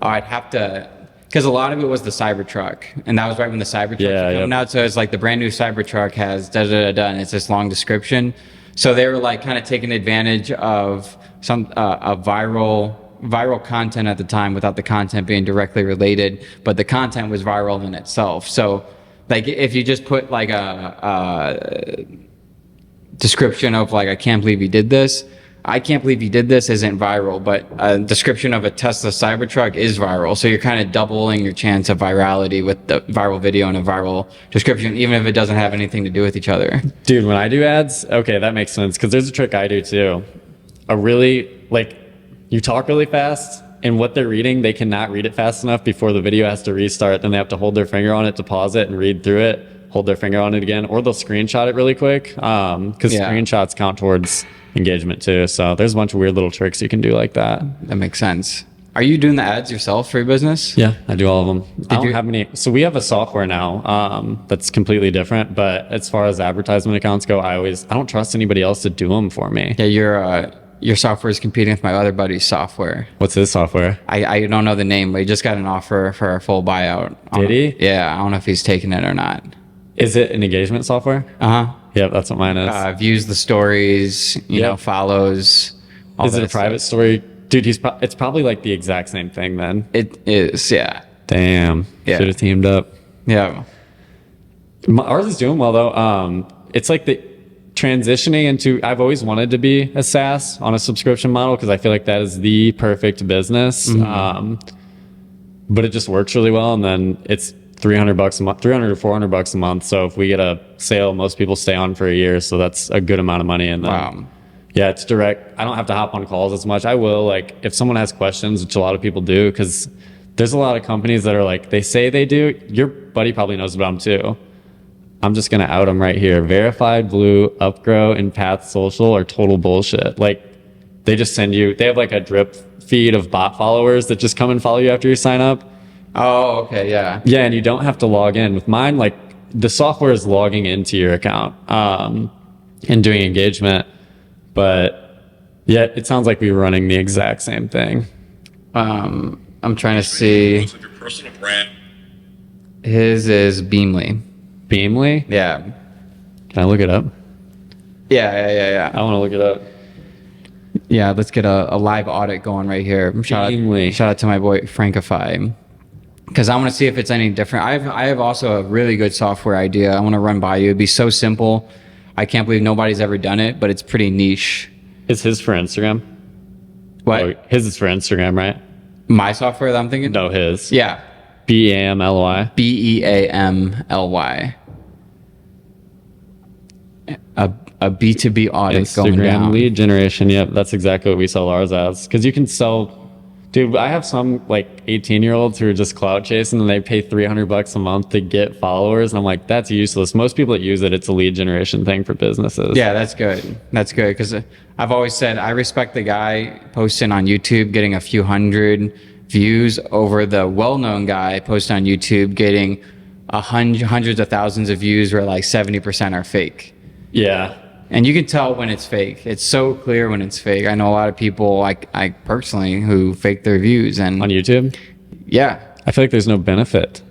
I'd have to, because a lot of it was the Cybertruck, and that was right when the Cybertruck was coming out. So it's like the brand new Cybertruck has da-da-da-da, and it's this long description. So they were like kind of taking advantage of some viral content at the time without the content being directly related, but the content was viral in itself. So like if you just put like a description of like, I can't believe he did this, I can't believe he did this isn't viral, but a description of a Tesla Cybertruck is viral. So you're kind of doubling your chance of virality with the viral video and a viral description, even if it doesn't have anything to do with each other. Dude, when I do ads, okay, that makes sense, because there's a trick I do too. You talk really fast, and what they're reading, they cannot read it fast enough before the video has to restart. Then they have to hold their finger on it to pause it and read through it, hold their finger on it again, or they'll screenshot it really quick, because screenshots count towards engagement too. So there's a bunch of weird little tricks you can do like that. That makes sense. Are you doing the ads yourself for your business? Yeah, I do all of them. I don't have any. So we have a software now that's completely different. But as far as advertisement accounts go, I don't trust anybody else to do them for me. Yeah, your software is competing with my other buddy's software. What's his software? I don't know the name, but he just got an offer for a full buyout. Did he? Yeah, I don't know if he's taking it or not. Is it an engagement software? Uh-huh. Yep, that's what mine is. Views the stories, you know, follows. Is it a private story? Dude, it's probably like the exact same thing then. It is, yeah. Damn. Yeah. Should have teamed up. Yeah. Ours is doing well though. It's like the transitioning into, I've always wanted to be a SaaS on a subscription model, because I feel like that is the perfect business. Mm-hmm. But it just works really well. And then it's $300 a month, $300 to $400 a month. So if we get a sale, most people stay on for a year. So that's a good amount of money. And then, wow. Yeah, it's direct. I don't have to hop on calls as much. I will, like, if someone has questions, which a lot of people do, because there's a lot of companies that are like, they say they do. Your buddy probably knows about them too. I'm just going to out them right here. Verified Blue, Upgrow, and Path Social are total bullshit. Like, they just send you, they have like a drip feed of bot followers that just come and follow you after you sign up. Oh, okay, yeah. Yeah, and you don't have to log in. With mine, like, the software is logging into your account and doing engagement. But yeah, it sounds like we were running the exact same thing. I'm trying to see. His is Beamly. Beamly? Yeah. Can I look it up? Yeah. I want to look it up. Yeah, let's get a live audit going right here. Shout out to my boy Frankify, because I want to see if it's any different. I have also a really good software idea I want to run by you. It'd be so simple. I can't believe nobody's ever done it, but it's pretty niche. Is his for Instagram? What? Oh, his is for Instagram, right? My software that I'm thinking? No, his. Yeah. BEAMLY. BEAMLY. A B2B audit Instagram going down. lead generation. Yep, that's exactly what we sell ours as. Because you can sell Dude, I have some like 18-year-olds who are just clout chasing and they pay $300 a month to get followers. And I'm like, that's useless. Most people that use it, it's a lead generation thing for businesses. Yeah, that's good. That's good because I've always said I respect the guy posting on YouTube getting a few hundred views over the well-known guy posting on YouTube getting hundreds of thousands of views where like 70% are fake. Yeah. And you can tell when it's fake. It's so clear when it's fake. I know a lot of people, like I personally, who fake their views. And On YouTube? yeah, I feel like there's no benefit.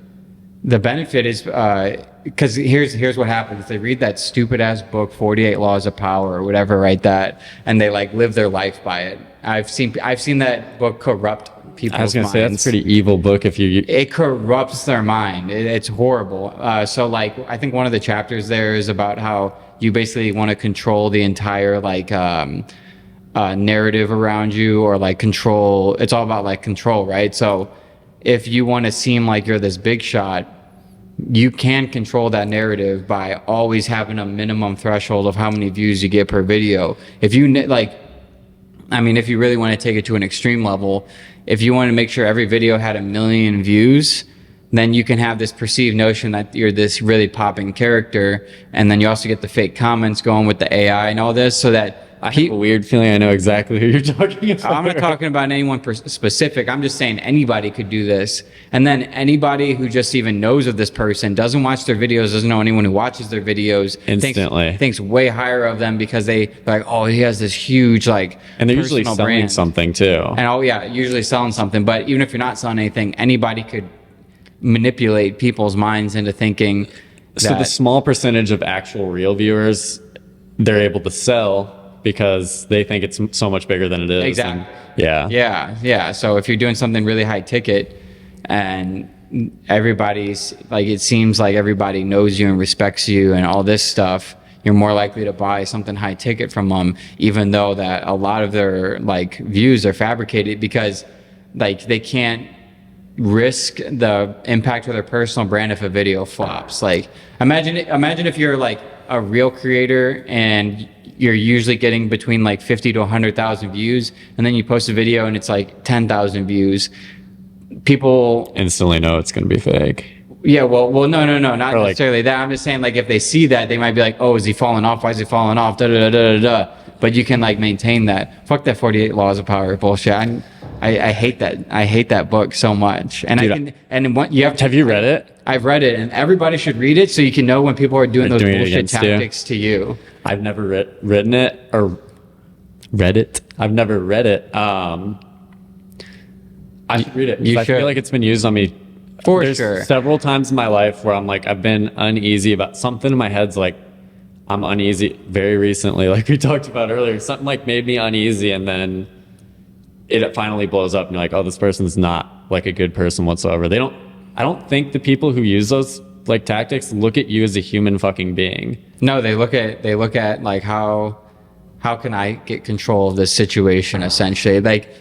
the benefit is because here's what happens. They read that stupid ass book, 48 Laws of Power or whatever, right? That, and they like live their life by it. I've seen that book corrupt people's minds. I was going to say, that's a pretty evil book if you... It corrupts their mind. It's horrible. So like, I think one of the chapters there is about how you basically want to control the entire like narrative around you, or like control. It's all about like control, right? So if you want to seem like you're this big shot, you can control that narrative by always having a minimum threshold of how many views you get per video. If you like, I mean, if you really want to take it to an extreme level, if you want to make sure every video had 1 million views, then you can have this perceived notion that you're this really popping character. And then you also get the fake comments going with the AI and all this, so that I have a weird feeling I know exactly who you're talking about. I'm not talking about anyone specific. I'm just saying anybody could do this. And then anybody who just even knows of this person, doesn't watch their videos, doesn't know anyone who watches their videos, instantly thinks way higher of them because they're like, oh, he has this huge like and they're usually selling brand. Something too. And oh yeah, usually selling something. But even if you're not selling anything, anybody could manipulate people's minds into thinking so the small percentage of actual real viewers they're able to sell because they think it's so much bigger than it is. Exactly. And Yeah. So if you're doing something really high ticket and everybody's like, it seems like everybody knows you and respects you and all this stuff, you're more likely to buy something high ticket from them, even though that a lot of their like views are fabricated, because like they can't risk the impact of their personal brand if a video flops. Like imagine if you're like a real creator and you're usually getting between like 50 to 100,000 views, and then you post a video and it's like 10,000 views. People instantly know it's going to be fake. Yeah, well, no, not or necessarily that. I'm just saying, like, if they see that, they might be like, oh, is he falling off? Why is he falling off? Da da da da da. But you can like maintain that. Fuck that 48 Laws of Power bullshit. I hate that. I hate that book so much. And Dude, have you read it? I've read it, and everybody should read it so you can know when people are doing those bullshit tactics to you. I've never written it or read it. I've never read it. I should read it. I feel like it's been used on me. There's several times in my life where I'm like, I've been uneasy about something in my head's like, I'm uneasy very recently, like we talked about earlier. Something like made me uneasy, and then it finally blows up and you're like, oh, this person's not like a good person whatsoever. I don't think the people who use those like tactics look at you as a human fucking being. No, they look at like how can I get control of this situation, essentially. Like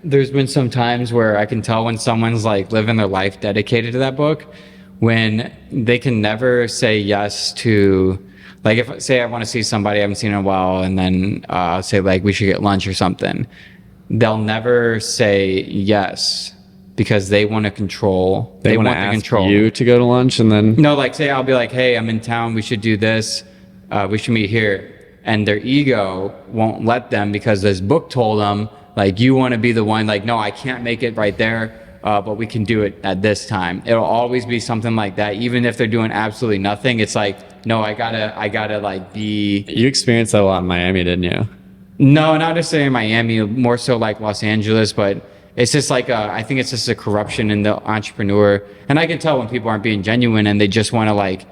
there's been some times where I can tell when someone's like living their life dedicated to that book, when they can never say yes to, like, if say I want to see somebody I haven't seen in a while, and then say like we should get lunch or something, they'll never say yes because they want to control. They want to control you to go to lunch, and then no, like say I'll be like, hey, I'm in town, we should do this, we should meet here, and their ego won't let them because this book told them like, you want to be the one, like, no, I can't make it right there, but we can do it at this time. It'll always be something like that, even if they're doing absolutely nothing. It's like, no, I gotta like be. You experienced that a lot in Miami, didn't you? No, not necessarily in Miami, more so like Los Angeles, but it's just like I think it's just a corruption in the entrepreneur, and I can tell when people aren't being genuine and they just want to like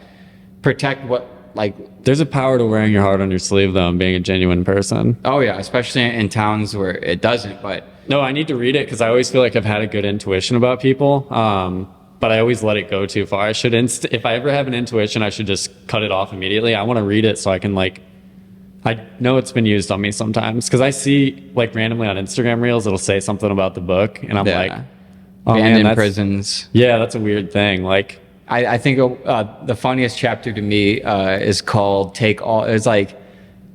protect what like. There's a power to wearing your heart on your sleeve, though, and being a genuine person. Oh yeah, especially in towns where it doesn't. But no, I need to read it because I always feel like I've had a good intuition about people, but I always let it go too far. I should if I ever have an intuition, I should just cut it off immediately. I want to read it so I can like. I know it's been used on me sometimes because I see like randomly on Instagram reels it'll say something about the book, and I'm like, oh, abandoned prisons. Yeah, that's a weird thing. Like. I think the funniest chapter to me is called "Take All." It's like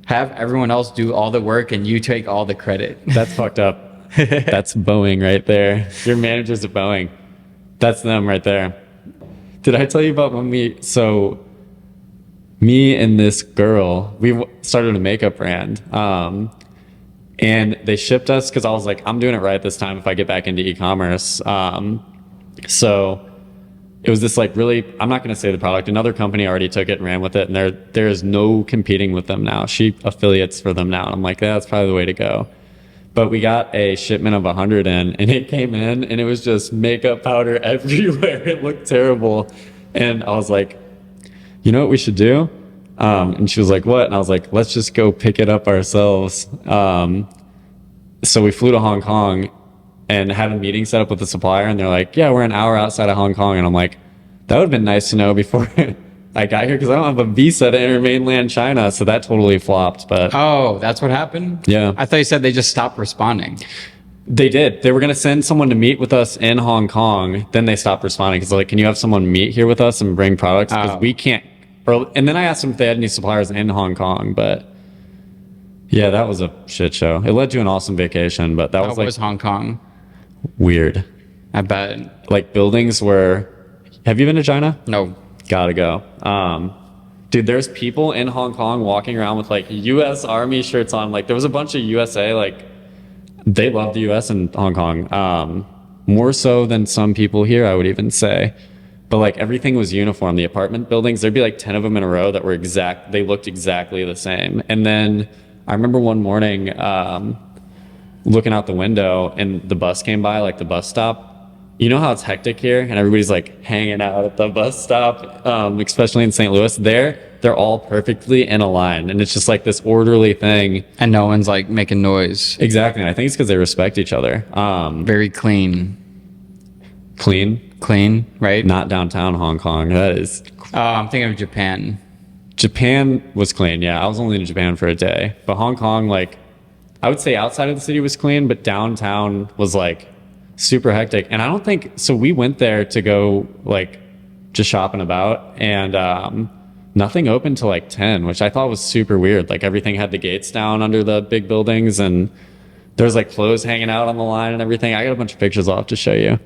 have everyone else do all the work and you take all the credit. That's fucked up. That's Boeing right there. Your manager's at Boeing. That's them right there. Did I tell you about when me and this girl, started a makeup brand. And they shipped us because I was like, I'm doing it right this time if I get back into e-commerce. So it was this like really, I'm not going to say the product. Another company already took it and ran with it, and there is no competing with them now. She affiliates for them now. And I'm like, yeah, that's probably the way to go. But we got a shipment of 100 in, and it came in, and it was just makeup powder everywhere. It looked terrible. And I was like, you know what we should do? And she was like, what? And I was like, let's just go pick it up ourselves. So we flew to Hong Kong and had a meeting set up with the supplier, and they're like, yeah, we're an hour outside of Hong Kong. And I'm like, that would have been nice to know before I got here, because I don't have a visa to enter mainland China. So that totally flopped. But Oh, that's what happened? Yeah. I thought you said they just stopped responding. they did. They were going to send someone to meet with us in Hong Kong. Then they stopped responding because like, can you have someone meet here with us and bring products? Because we can't. And then I asked them if they had any suppliers in Hong Kong, but yeah, that was a shit show. It led to an awesome vacation, but that How was like was Hong Kong? weird. I bet. Like buildings were. Have you been to China? No. Gotta go. Dude, there's people in Hong Kong walking around with like U.S. Army shirts on. Like there was a bunch of USA. Like they love the U.S. and Hong Kong more so than some people here, I would even say. But like everything was uniform. The apartment buildings, there'd be like 10 of them in a row that were they looked exactly the same. And then I remember one morning looking out the window and the bus came by, like the bus stop. You know how it's hectic here and everybody's like hanging out at the bus stop, especially in St. Louis. They're all perfectly in a line, and it's just like this orderly thing. And no one's like making noise. Exactly. And I think it's because they respect each other. Very clean. Clean, right? not downtown Hong Kong. That is. I'm thinking of Japan. Japan was clean. Yeah, I was only in Japan for a day, but Hong Kong, like, I would say outside of the city was clean, but downtown was like super hectic. And I don't think so. We went there to go like just shopping about, and nothing opened till like 10, which I thought was super weird. Like everything had the gates down under the big buildings, and there's like clothes hanging out on the line and everything. I got a bunch of pictures I'll have to show you.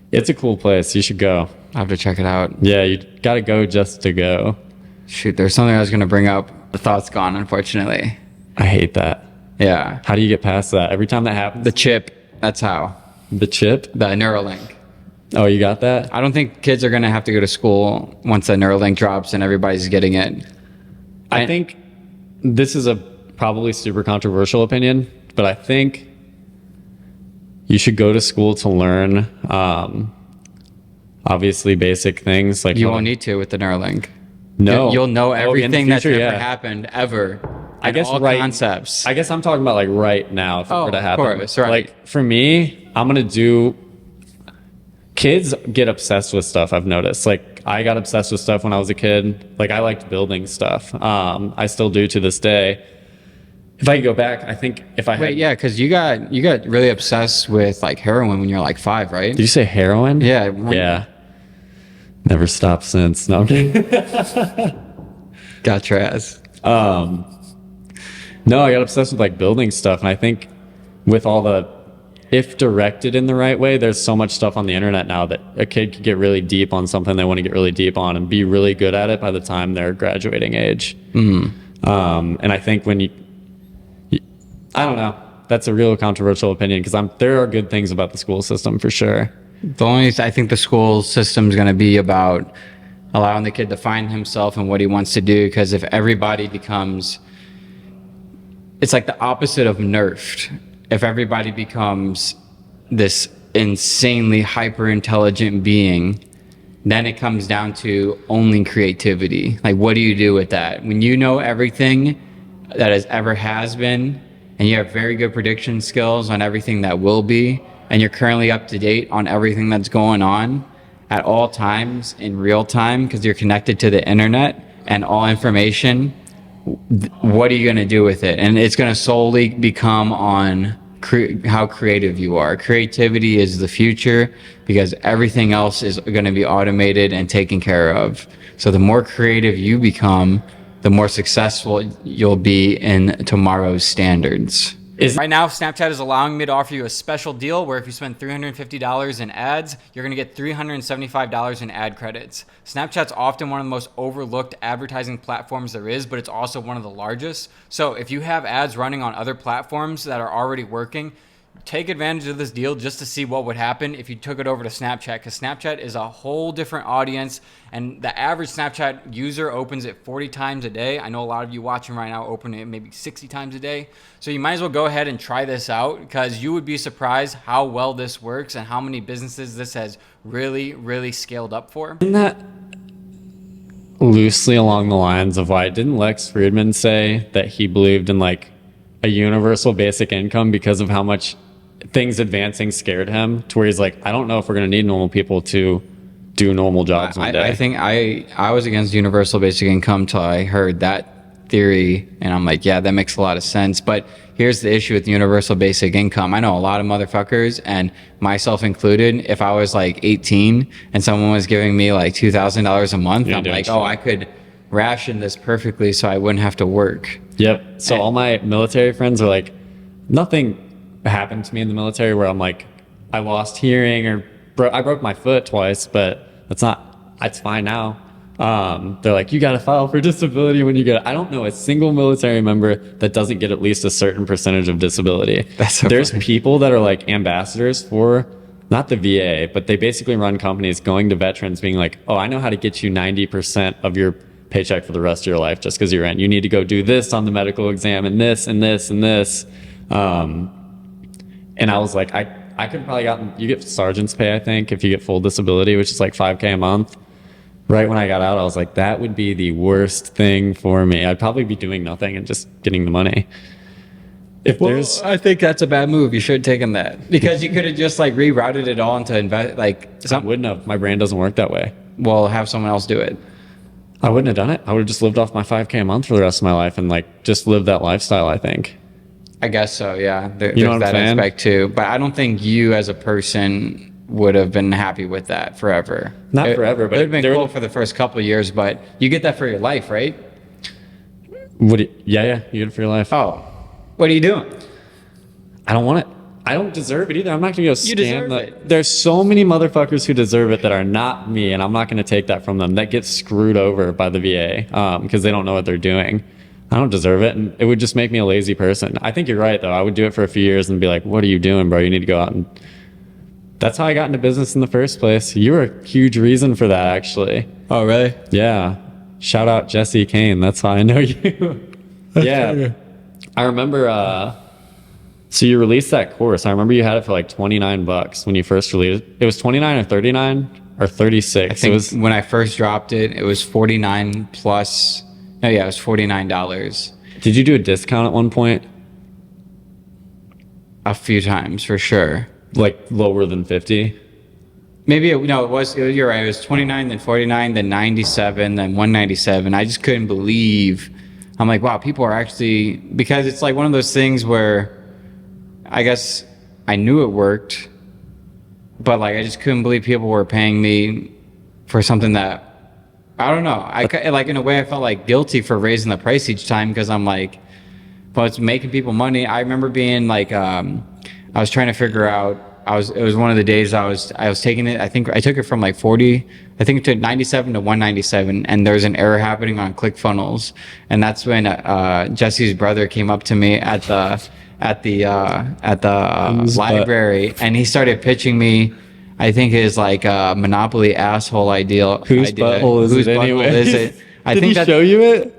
It's a cool place. You should go. I'll have to check it out. Yeah, you got to go just to go. Shoot, there's something I was going to bring up. The thought's gone, unfortunately. I hate that. Yeah. How do you get past that? Every time that happens? The chip. That's how. The chip? The Neuralink. Oh, you got that? I don't think kids are going to have to go to school once the Neuralink drops and everybody's getting it. I think this is a probably super controversial opinion, but I think you should go to school to learn obviously basic things like You won't need to with the Neuralink. No. You'll know everything that's future, ever happened ever. I guess all concepts. I guess I'm talking about like right now if it were to happen. Of course, right. Like for me, I'm gonna do. Kids get obsessed with stuff. I've noticed. Like I got obsessed with stuff when I was a kid. Like I liked building stuff. I still do to this day. If I could go back, I think if I had. Wait, yeah, because you got really obsessed with like heroin when you were like 5, right? Did you say heroin? Yeah. Yeah. Never stopped since. No, I'm kidding. Got your ass. No, I got obsessed with like building stuff, and I think with all the, if directed in the right way, there's so much stuff on the internet now that a kid could get really deep on something they want to get really deep on and be really good at it by the time they're graduating age. And I think when I don't know, that's a real controversial opinion because there are good things about the school system for sure. I think the school system is going to be about allowing the kid to find himself and what he wants to do. Because if everybody becomes, it's like the opposite of nerfed. If everybody becomes this insanely hyper intelligent being, then it comes down to only creativity. Like, what do you do with that? When you know everything that has been, and you have very good prediction skills on everything that will be, and you're currently up to date on everything that's going on at all times in real time because you're connected to the internet and all information, what are you going to do with it? And it's going to solely become on how creative you are. Creativity is the future because everything else is going to be automated and taken care of. So the more creative you become, the more successful you'll be in tomorrow's standards. Right now, Snapchat is allowing me to offer you a special deal where if you spend $350 in ads, you're going to get $375 in ad credits. Snapchat's often one of the most overlooked advertising platforms there is, but it's also one of the largest. So if you have ads running on other platforms that are already working, take advantage of this deal just to see what would happen if you took it over to Snapchat, because Snapchat is a whole different audience, and the average Snapchat user opens it 40 times a day. I know a lot of you watching right now open it maybe 60 times a day. So you might as well go ahead and try this out, because you would be surprised how well this works and how many businesses this has really, really scaled up for. Isn't that loosely along the lines of why didn't Lex Friedman say that he believed in like a universal basic income because of how much things advancing scared him, to where he's like, I don't know if we're going to need normal people to do normal jobs one day. I think I was against universal basic income till I heard that theory, and I'm like, yeah, that makes a lot of sense. But here's the issue with universal basic income. I know a lot of motherfuckers, and myself included, if I was like 18 and someone was giving me like $2,000 a month, I'm like, oh, I could ration this perfectly so I wouldn't have to work. Yep. So all my military friends are like, nothing happened to me in the military where I'm like, I lost hearing or I broke my foot twice, but it's fine now. They're like, you got to file for disability when you get it. I don't know a single military member that doesn't get at least a certain percentage of disability. There's people that are like ambassadors for not the VA, but they basically run companies going to veterans being like, oh, I know how to get you 90% of your paycheck for the rest of your life just because you're in. You need to go do this on the medical exam and this and this and this. And I was like, I could probably you get sergeant's pay, I think, if you get full disability, which is like $5,000 a month. Right when I got out, I was like, that would be the worst thing for me. I'd probably be doing nothing and just getting the money. I think that's a bad move. You should have taken that, because you could have just like rerouted it all into invest. I wouldn't have. My brain doesn't work that way. Well, have someone else do it. I wouldn't have done it. I would have just lived off my $5,000 a month for the rest of my life and like just lived that lifestyle, I think. I guess so, yeah. You know what There's that I'm saying? aspect too. But I don't think you as a person would have been happy with that forever. Not forever, but it would have been cool for the first couple of years, but you get that for your life, right? Yeah, you get it for your life. Oh, what are you doing? I don't want it. I don't deserve it either. I'm not going to go scam it. There's so many motherfuckers who deserve it that are not me, and I'm not going to take that from them. That gets screwed over by the VA because they don't know what they're doing. I don't deserve it, and it would just make me a lazy person. I think you're right, though. I would do it for a few years and be like, what are you doing, bro? You need to go out and... That's how I got into business in the first place. You were a huge reason for that, actually. Oh, really? Yeah. Shout out Jesse Kane. That's how I know you. Yeah. I remember... So you released that course. I remember you had it for like $29 when you first released it. It was 29 or 39 or 36. I think when I first dropped it, it was 49 plus... Oh, yeah, it was $49. Did you do a discount at one point? A few times, for sure. Like lower than 50? Maybe, you're right. It was 29, then 49, then 97, then 197. I just couldn't believe. I'm like, wow, people are actually... Because it's like one of those things where I guess I knew it worked, but like I just couldn't believe people were paying me for something that... I don't know. Like in a way I felt like guilty for raising the price each time, because I'm like, well, it's making people money. I remember being like, I was trying to figure out, it was one of the days I was taking it. I think I took it from like 40, I think to 97 to 197, and there's an error happening on ClickFunnels. And that's when Jesse's brother came up to me at the library, and he started pitching me, I think his like Monopoly asshole idea. Whose butthole is it anyway? Did he show you it?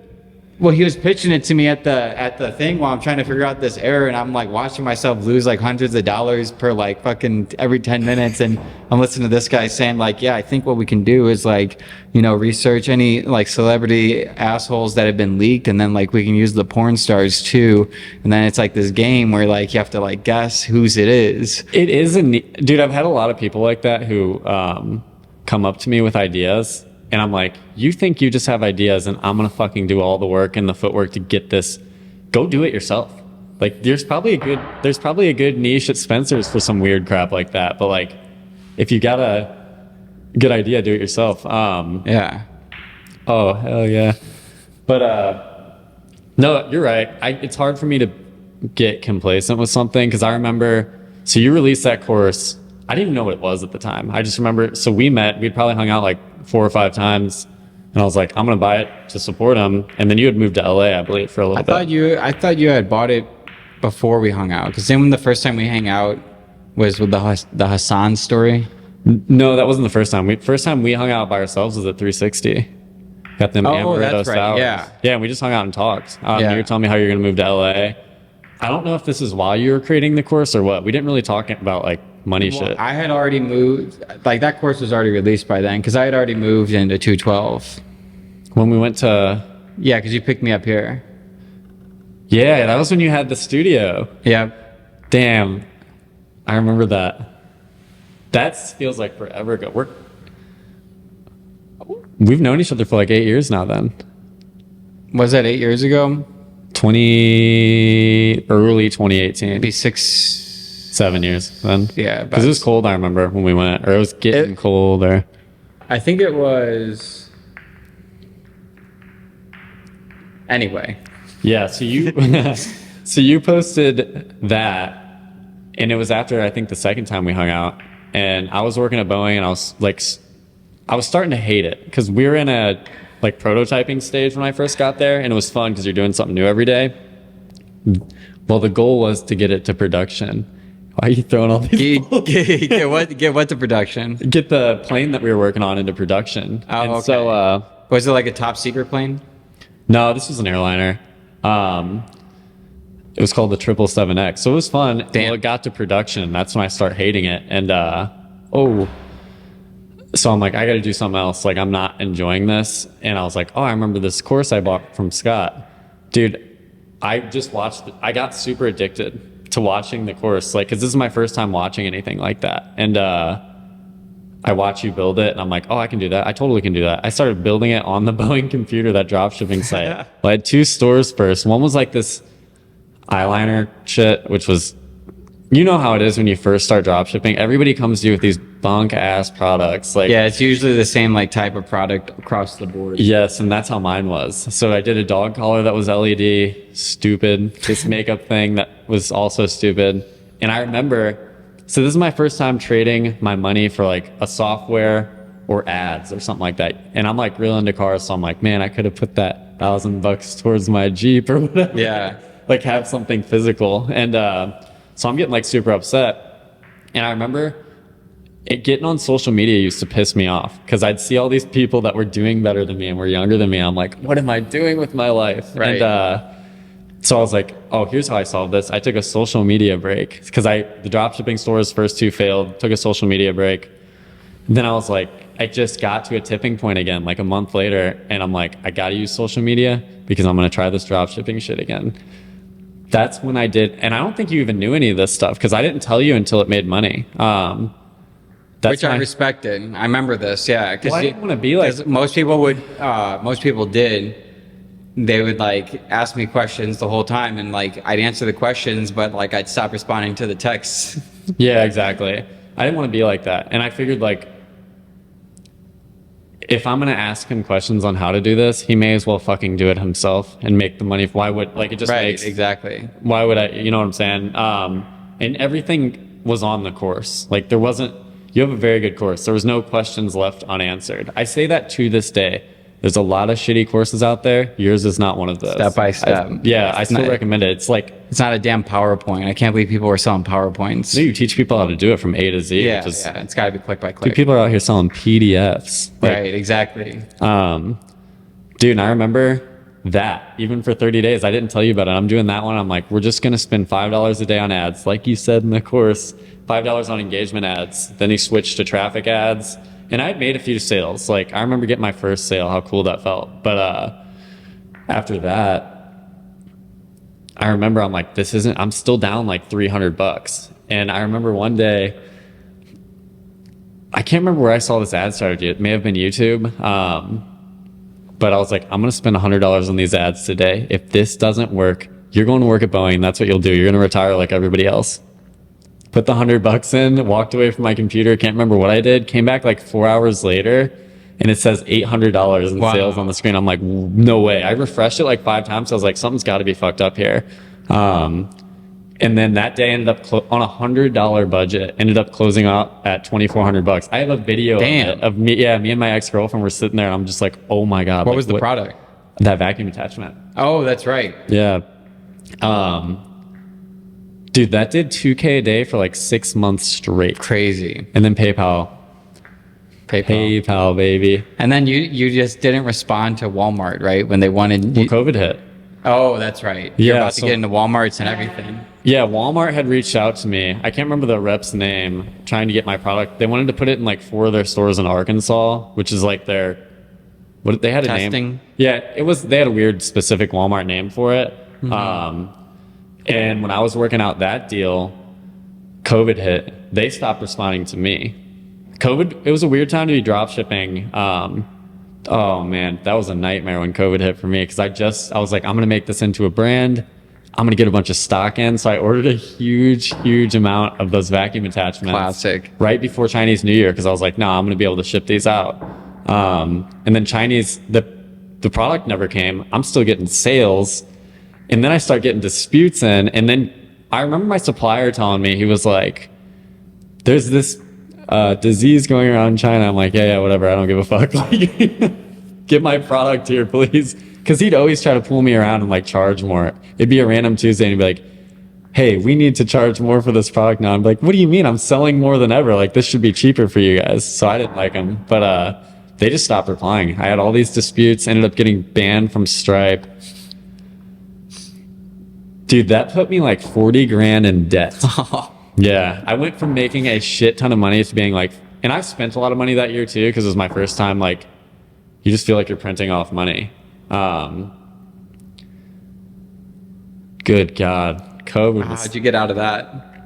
Well, he was pitching it to me at the thing while I'm trying to figure out this error, and I'm like watching myself lose like hundreds of dollars per like fucking every 10 minutes, and I'm listening to this guy saying like, yeah, I think what we can do is like, research any like celebrity assholes that have been leaked, and then like we can use the porn stars too, and then it's like this game where like you have to like guess whose it is. It is dude, I've had a lot of people like that who come up to me with ideas. And I'm like, you think you just have ideas and I'm going to fucking do all the work and the footwork to get this. Go do it yourself. Like there's probably a good niche at Spencer's for some weird crap like that. But like, if you got a good idea, do it yourself. Yeah. Oh, hell yeah. But, no, you're right. It's hard for me to get complacent with something. Cause I remember, so you released that course. I didn't even know what it was at the time. I just remember, so we'd probably hung out like 4 or 5 times. And I was like, I'm going to buy it to support him. And then you had moved to LA, I believe, for a little bit. I thought you had bought it before we hung out. Because then when the first time we hang out was with the Hassan story. No, that wasn't the first time. First time we hung out by ourselves was at 360. Got them Amaretto that's right. sours. Yeah. Yeah, and we just hung out and talked. Yeah. You were telling me how you're going to move to LA. I don't know if this is while you were creating the course or what. We didn't really talk about like money shit. I had already moved. Like that course was already released by then because I had already moved into 212. When we went to... Yeah, because you picked me up here. Yeah, that was when you had the studio. Yep. Damn. I remember that. That feels like forever ago. We've known each other for like 8 years now then. Was that 8 years ago? Early 2018. Maybe 6... 7 years then. Yeah. Because it was cold, I remember, when we went. Or it was getting cold. Or I think it was... Anyway. Yeah, so you posted that, and it was after, I think, the second time we hung out. And I was working at Boeing, and I was starting to hate it because we were in a like prototyping stage when I first got there, and it was fun because you're doing something new every day. Well, the goal was to get it to production. Why are you throwing all these? Get what to production? Get the plane that we were working on into production. Oh, and okay. So, was it like a top secret plane? no, this was an airliner. It was called the 777X. So it was fun. Damn. Well, it got to production. That's when I started hating it. And, so I'm like, I got to do something else. Like, I'm not enjoying this. And I was like, I remember this course I bought from Scott. Dude, I got super addicted to watching the course. Like, cause this is my first time watching anything like that. And, I watch you build it and I'm like, I can do that. I totally can do that. I started building it on the Boeing computer, that dropshipping site. Well, I had 2 stores first. One was like this eyeliner shit, which was, you know how it is when you first start dropshipping. Everybody comes to you with these bunk ass products. Like, Yeah, it's usually the same like type of product across the board. yes, and that's how mine was. So I did a dog collar that was LED, stupid. This makeup thing that was also stupid. And I remember, so this is my first time trading my money for like a software or ads or something like that. And I'm like real into cars, so I'm like, man, I could have put that $1,000 towards my Jeep or whatever. Yeah. Like have something physical. And so I'm getting like super upset. And I remember getting on social media used to piss me off because I'd see all these people that were doing better than me and were younger than me. I'm like, what am I doing with my life? Right. And so I was like, here's how I solved this. I took a social media break because the dropshipping stores first 2 failed, took a social media break. Then I was like, I just got to a tipping point again, like a month later. And I'm like, I got to use social media because I'm going to try this dropshipping shit again. That's when I did. And I don't think you even knew any of this stuff because I didn't tell you until it made money. Which I respected. I remember this. Yeah. Well, I didn't want to be like, most people did. They would like ask me questions the whole time and like I'd answer the questions, but like I'd stop responding to the texts. yeah, exactly. I didn't want to be like that. And I figured like, if I'm going to ask him questions on how to do this, he may as well fucking do it himself and make the money. Why would, like, it just makes, exactly. Why would I, you know what I'm saying? And everything was on the course. Like you have a very good course. There was no questions left unanswered. I say that to this day. There's a lot of shitty courses out there. Yours is not one of those. Step by step. I still recommend it. It's like, it's not a damn PowerPoint. I can't believe people are selling PowerPoints. So you teach people how to do it from A to Z. Yeah, it's got to be click by click. Dude, people are out here selling PDFs. Like, right, exactly. Dude, and I remember that even for 30 days, I didn't tell you about it. I'm doing that one. I'm like, we're just going to spend $5 a day on ads. Like you said in the course, $5 on engagement ads. Then he switched to traffic ads. And I had made a few sales. Like, I remember getting my first sale, how cool that felt. But after that, I remember I'm like, I'm still down like $300. And I remember one day, I can't remember where I saw this ad started. It may have been YouTube. But I was like, I'm going to spend $100 on these ads today. If this doesn't work, you're going to work at Boeing. That's what you'll do. You're going to retire like everybody else. Put the $100 in, walked away from my computer. Can't remember what I did. Came back like 4 hours later and it says $800 in sales on the screen. I'm like, no way. I refreshed it like 5 times. So I was like, something's got to be fucked up here. And then that day ended up on $100 budget, ended up closing out at $2,400. I have a video of me. Yeah, me and my ex-girlfriend were sitting there, and I'm just like, oh my god. What was the product? That vacuum attachment. Oh, that's right. Yeah. Dude, that did $2K a day for like 6 months straight. Crazy. And then PayPal, baby. And then you just didn't respond to Walmart, right? When they wanted you. COVID hit. Oh, that's right. You're Yeah, about to get into Walmarts and everything. Yeah, Walmart had reached out to me. I can't remember the rep's name, trying to get my product. They wanted to put it in like 4 of their stores in Arkansas, which is like their, what they had a name. Testing? Yeah, they had a weird specific Walmart name for it. Mm-hmm. And when I was working out that deal, COVID hit. They stopped responding to me. It was a weird time to be drop shipping. Oh man, that was a nightmare when COVID hit for me, because I was like, I'm gonna make this into a brand. I'm gonna get a bunch of stock in. So I ordered a huge amount of those vacuum attachments. Classic. Right before Chinese New Year, because I was like, no, I'm gonna be able to ship these out. And then the product never came. I'm still getting sales, and then I start getting disputes in. And then I remember my supplier telling me, he was like, "There's this disease going around in China." I'm like, yeah, whatever. I don't give a fuck. Like, get my product here, please. Because he'd always try to pull me around and like charge more. It'd be a random Tuesday and he'd be like, hey, we need to charge more for this product now. I'm like, what do you mean? I'm selling more than ever. Like, this should be cheaper for you guys. So I didn't like him. But they just stopped replying. I had all these disputes, ended up getting banned from Stripe. Dude, that put me like 40 grand in debt. Yeah, I went from making a shit ton of money to being like, and I spent a lot of money that year too, because it was my first time. Like, you just feel like you're printing off money. Good God, COVID. How'd you get out of that?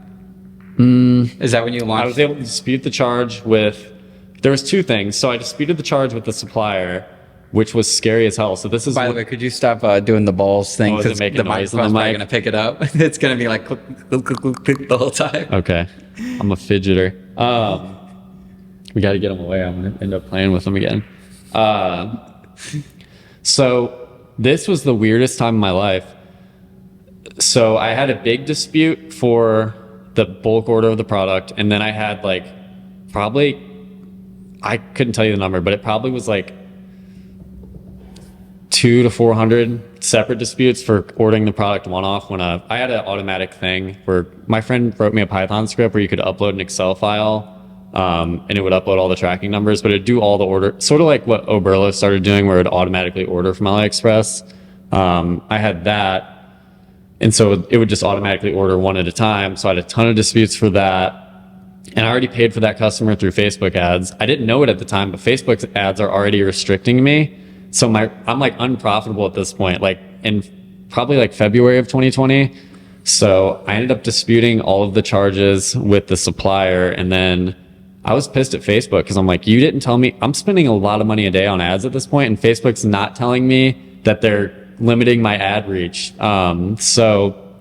Is that when you launched? I was able to dispute the charge with. There was 2 things. So I disputed the charge with the supplier, which was scary as hell. So this is. By the way, could you stop doing the balls thing? Because the microphone's probably gonna pick it up. It's gonna be like click, click, click, click, click the whole time. Okay, I'm a fidgeter. We got to get them away. I'm gonna end up playing with them again. So this was the weirdest time in my life. So I had a big dispute for the bulk order of the product, and then I had like probably, I couldn't tell you the number, but it probably was like 200 to 400 separate disputes for ordering the product one-off. When I had an automatic thing where my friend wrote me a Python script where you could upload an Excel file, and it would upload all the tracking numbers, but it'd do all the order, sort of like what Oberlo started doing, where it'd automatically order from AliExpress. I had that, and so it would just automatically order one at a time. So I had a ton of disputes for that. And I already paid for that customer through Facebook ads. I didn't know it at the time, but Facebook ads are already restricting me. So I'm like unprofitable at this point, like in probably like February of 2020. So I ended up disputing all of the charges with the supplier. And then I was pissed at Facebook because I'm like, you didn't tell me. I'm spending a lot of money a day on ads at this point, and Facebook's not telling me that they're limiting my ad reach. So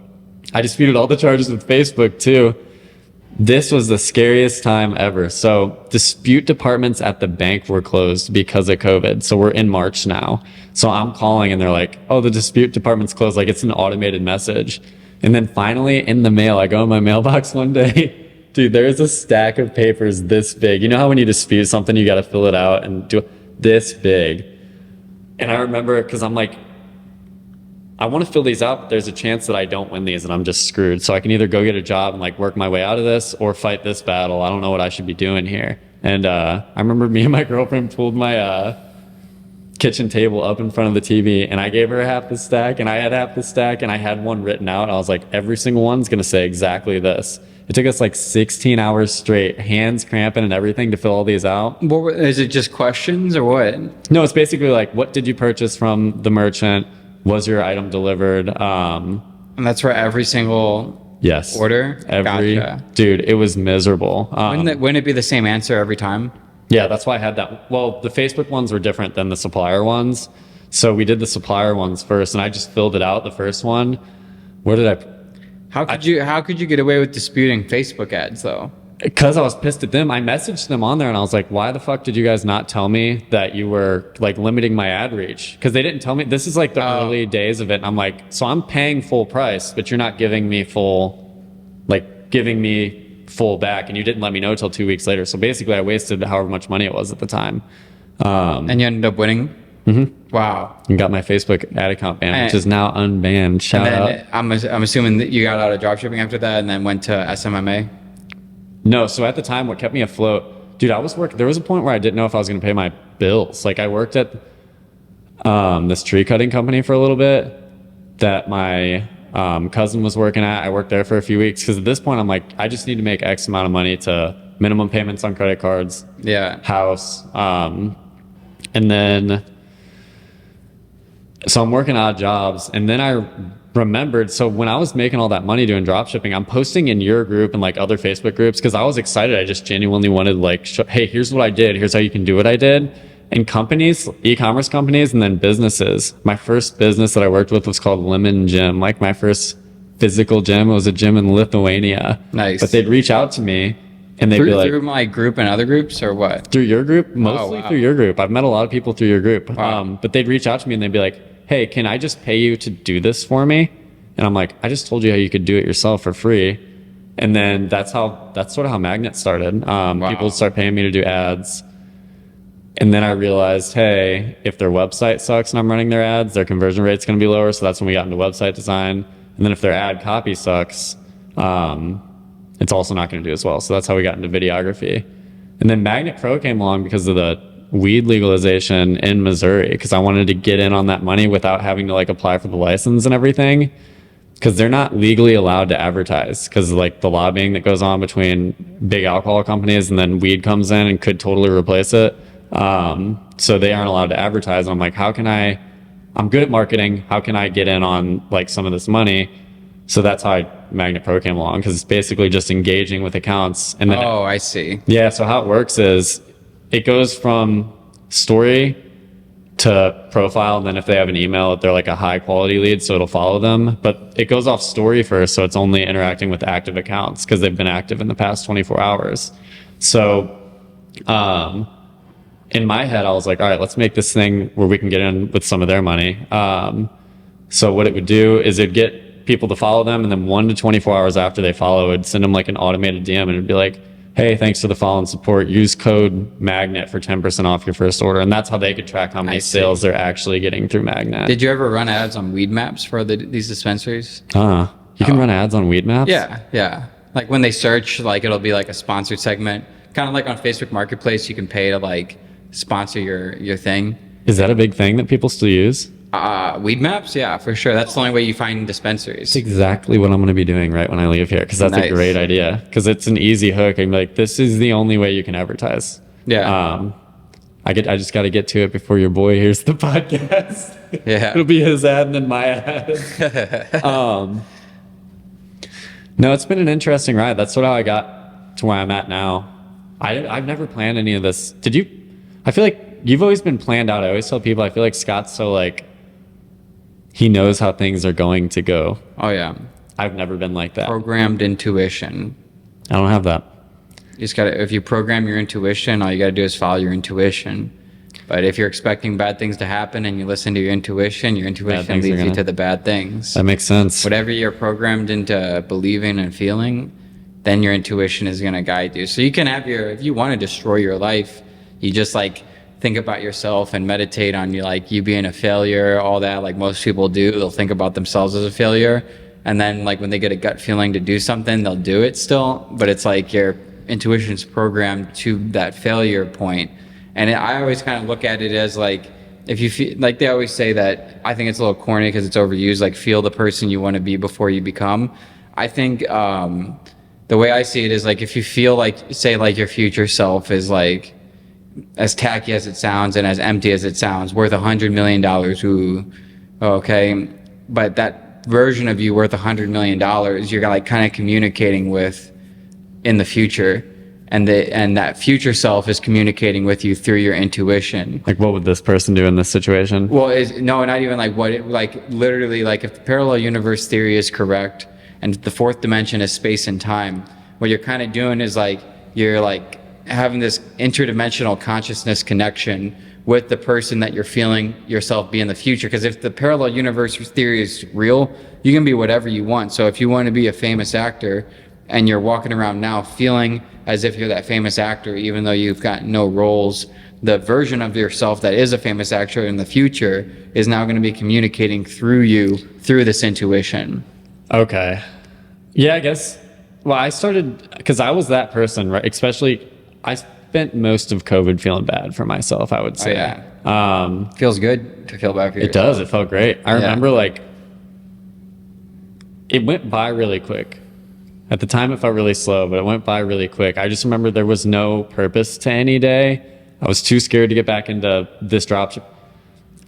I disputed all the charges with Facebook too. This was the scariest time ever. So dispute departments at the bank were closed because of COVID. So we're in March now. So I'm calling and they're like, oh, the dispute department's closed. Like, it's an automated message. And then finally in the mail, I go in my mailbox one day. Dude, there's a stack of papers this big. You know how when you dispute something, you got to fill it out and do this big. And I remember, because I'm like, I want to fill these out, but there's a chance that I don't win these and I'm just screwed. So I can either go get a job and like work my way out of this or fight this battle. I don't know what I should be doing here. And I remember me and my girlfriend pulled my kitchen table up in front of the TV, and I gave her half the stack and I had half the stack, and I had one written out. I was like, every single one's going to say exactly this. It took us like 16 hours straight, hands cramping and everything, to fill all these out. Is it just questions or what? No, it's basically like, what did you purchase from the merchant? Was your item delivered? And that's for every single yes order? Gotcha. Dude, it was miserable. Wouldn't it be the same answer every time? Yeah, that's why I had that. Well, the Facebook ones were different than the supplier ones. So we did the supplier ones first, and I just filled it out, the first one. Where did I... How could you get away with disputing Facebook ads though? Because I was pissed at them. I messaged them on there and I was like, why the fuck did you guys not tell me that you were like limiting my ad reach? Because they didn't tell me. This is like the early days of it. And I'm like, so I'm paying full price, but you're not giving me full giving me full back, and you didn't let me know till 2 weeks later. So basically I wasted however much money it was at the time. And you ended up winning? Mm-hmm. Wow. And got my Facebook ad account banned, which is now unbanned. Shout out. I'm assuming that you got out of dropshipping after that and then went to SMMA? No, so at the time, what kept me afloat, dude, there was a point where I didn't know if I was going to pay my bills. Like I worked at this tree cutting company for a little bit that my cousin was working at. I worked there for a few weeks because at this point I'm like, I just need to make X amount of money to minimum payments on credit cards, house, and then so I'm working odd jobs, and then I remembered, so when I was making all that money doing drop shipping, I'm posting in your group and like other Facebook groups because I was excited. I just genuinely wanted to like, hey, here's what I did. Here's how you can do what I did. And companies, e-commerce companies, and then businesses. My first business that I worked with was called Lemon Gym. Like my first physical gym, it was a gym in Lithuania. Nice. But they'd reach out to me and they'd be like, through my group and other groups or what? Through your group? Mostly through your group. I've met a lot of people through your group. Wow. But they'd reach out to me and they'd be like, hey, can I just pay you to do this for me? And I'm like, I just told you how you could do it yourself for free. And then that's sort of how Magnet started. People would start paying me to do ads. And then I realized, hey, if their website sucks and I'm running their ads, their conversion rate's going to be lower. So that's when we got into website design. And then if their ad copy sucks, it's also not going to do as well. So that's how we got into videography. And then Magnet Pro came along because of the weed legalization in Missouri, because I wanted to get in on that money without having to like apply for the license and everything, because they're not legally allowed to advertise because like the lobbying that goes on between big alcohol companies, and then weed comes in and could totally replace it. So they aren't allowed to advertise. And I'm like, I'm good at marketing. How can I get in on like some of this money? So that's how Magnet Pro came along, because it's basically just engaging with accounts. And then I see. Yeah. So how it works is it goes from story to profile, and then if they have an email, they're like a high quality lead, so it'll follow them. But it goes off story first, so it's only interacting with active accounts because they've been active in the past 24 hours. So in my head, I was like, all right, let's make this thing where we can get in with some of their money. So what it would do is it'd get people to follow them, and then 1 to 24 hours after they follow, it'd send them like an automated DM, and it'd be like, hey, thanks for the follow and support. Use code MAGNET for 10% off your first order. And that's how they could track how many sales they're actually getting through Magnet. Did you ever run ads on weed maps for these dispensaries? You can run ads on weed maps? Yeah. Like when they search, like it'll be like a sponsored segment. Kind of like on Facebook Marketplace, you can pay to like sponsor your thing. Is that a big thing that people still use? Weed maps? Yeah, for sure. That's the only way you find dispensaries. That's exactly what I'm going to be doing right when I leave here, because that's a great idea. Because it's an easy hook. I'm like, this is the only way you can advertise. Yeah. I just got to get to it before your boy hears the podcast. Yeah. It'll be his ad and then my ad. No, it's been an interesting ride. That's sort of how I got to where I'm at now. I've never planned any of this. Did you? I feel like you've always been planned out. I always tell people, I feel like Scott's so like, he knows how things are going to go. Oh, yeah. I've never been like that. Programmed intuition. I don't have that. You just gotta, if you program your intuition, all you gotta do is follow your intuition. But if you're expecting bad things to happen and you listen to your intuition leads you to the bad things. That makes sense. Whatever you're programmed into believing and feeling, then your intuition is gonna guide you. So you can have if you wanna destroy your life, you just like, think about yourself and meditate on you being a failure, all that, like most people do. They'll think about themselves as a failure, and then like when they get a gut feeling to do something, they'll do it still, but it's like your intuition's programmed to that failure point. And I always kind of look at it as like, if you feel like, they always say that, I think it's a little corny because it's overused, like feel the person you want to be before you become. I think the way I see it is like, if you feel like, say like your future self is like, as tacky as it sounds and as empty as it sounds, worth $100 million, okay, but that version of you worth $100 million, you're like kind of communicating with in the future, and that future self is communicating with you through your intuition. Like, what would this person do in this situation? Well, not even like literally, like if the parallel universe theory is correct and the fourth dimension is space and time, what you're kind of doing is like, you're like having this interdimensional consciousness connection with the person that you're feeling yourself be in the future. Because if the parallel universe theory is real, you can be whatever you want. So if you want to be a famous actor and you're walking around now feeling as if you're that famous actor, even though you've got no roles. The version of yourself that is a famous actor in the future is now going to be communicating through you through this intuition. Okay. Yeah, I guess. Well, I started because I was that person, right? Especially, I spent most of COVID feeling bad for myself, I would say. Oh, yeah. Feels good to feel bad for yourself. It does. It felt great. I remember like it went by really quick. At the time, it felt really slow, but it went by really quick. I just remember there was no purpose to any day. I was too scared to get back into this dropship.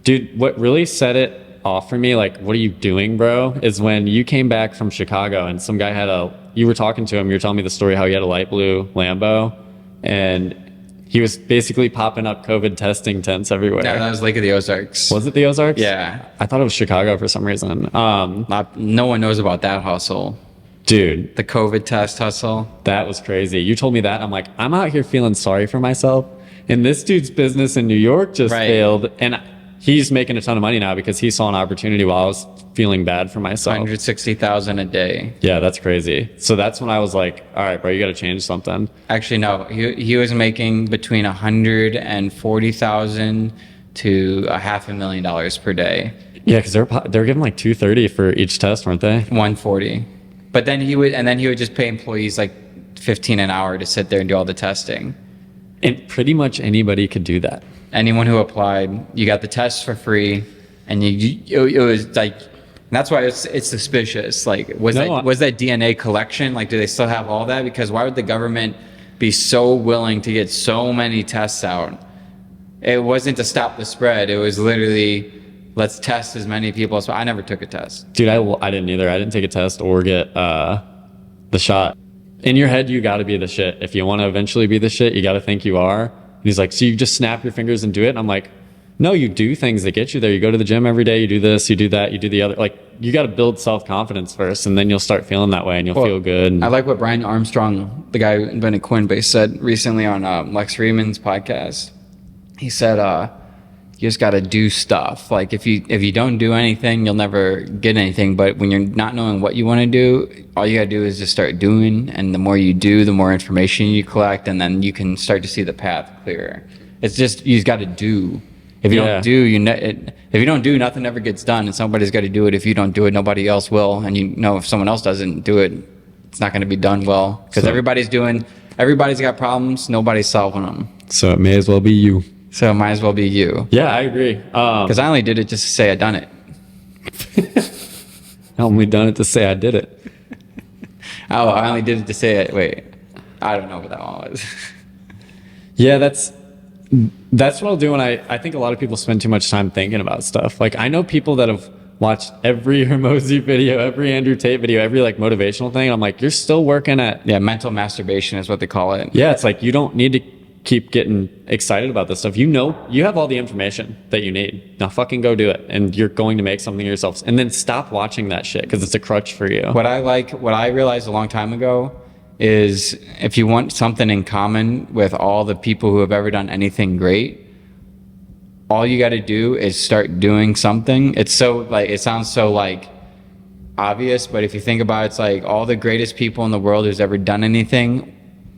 Dude, what really set it off for me, like, what are you doing, bro, is when you came back from Chicago and some guy you were talking to him, you were telling me the story how he had a light blue Lambo, and he was basically popping up COVID testing tents everywhere. Yeah, that was Lake of the Ozarks. Was it the Ozarks? Yeah. I thought it was Chicago for some reason. No one knows about that hustle. Dude. The COVID test hustle. That was crazy. You told me that. I'm like, I'm out here feeling sorry for myself. And this dude's business in New York just failed. And he's making a ton of money now because he saw an opportunity while I was feeling bad for myself. 160,000 a day. Yeah, that's crazy. So that's when I was like, all right, bro, you got to change something. Actually, no. He was making between 140,000 to $500,000 per day. Yeah, because they're giving like 230 for each test, weren't they? 140. But then he would just pay employees like 15 an hour to sit there and do all the testing. And pretty much anybody could do that. Anyone who applied, you got the test for free, and it was like, that's why it's suspicious. Like, was that DNA collection? Like, do they still have all that? Because why would the government be so willing to get so many tests out? It wasn't to stop the spread. It was literally, let's test as many people as possible. I never took a test. Dude, I didn't either. I didn't take a test or get the shot. In your head, you got to be the shit. If you want to eventually be the shit, you got to think you are. And he's like, so you just snap your fingers and do it? And I'm like, no, you do things that get you there. You go to the gym every day. You do this, you do that, you do the other. Like, you got to build self-confidence first, and then you'll start feeling that way, and you'll feel good. I like what Brian Armstrong, the guy who invented Coinbase, said recently on Lex Friedman's podcast. He said, you just got to do stuff. Like, if you don't do anything, you'll never get anything. But when you're not knowing what you want to do, all you got to do is just start doing. And the more you do, the more information you collect, and then you can start to see the path clearer. It's just, you just got to do. If you don't do, if you don't do, nothing ever gets done, and somebody's got to do it. If you don't do it, nobody else will. And if someone else doesn't do it, it's not going to be done well, because everybody's got problems, nobody's solving them. So it may as well be you. So it might as well be you. Yeah, I agree. Because I only did it just to say I done it. I only done it to say I did it. Oh, I only did it to say it. Wait, I don't know what that one was. Yeah, that's what I'll do when I think a lot of people spend too much time thinking about stuff. Like, I know people that have watched every Hormozy video, every Andrew Tate video, every like motivational thing. I'm like, you're still working at... Yeah, mental masturbation is what they call it. Yeah, it's like, you don't need to keep getting excited about this stuff. You have all the information that you need. Now fucking go do it. And you're going to make something of yourself. And then stop watching that shit, because it's a crutch for you. What I realized a long time ago is, if you want something in common with all the people who have ever done anything great, all you got to do is start doing something. It sounds so like obvious, but if you think about it, it's like all the greatest people in the world who's ever done anything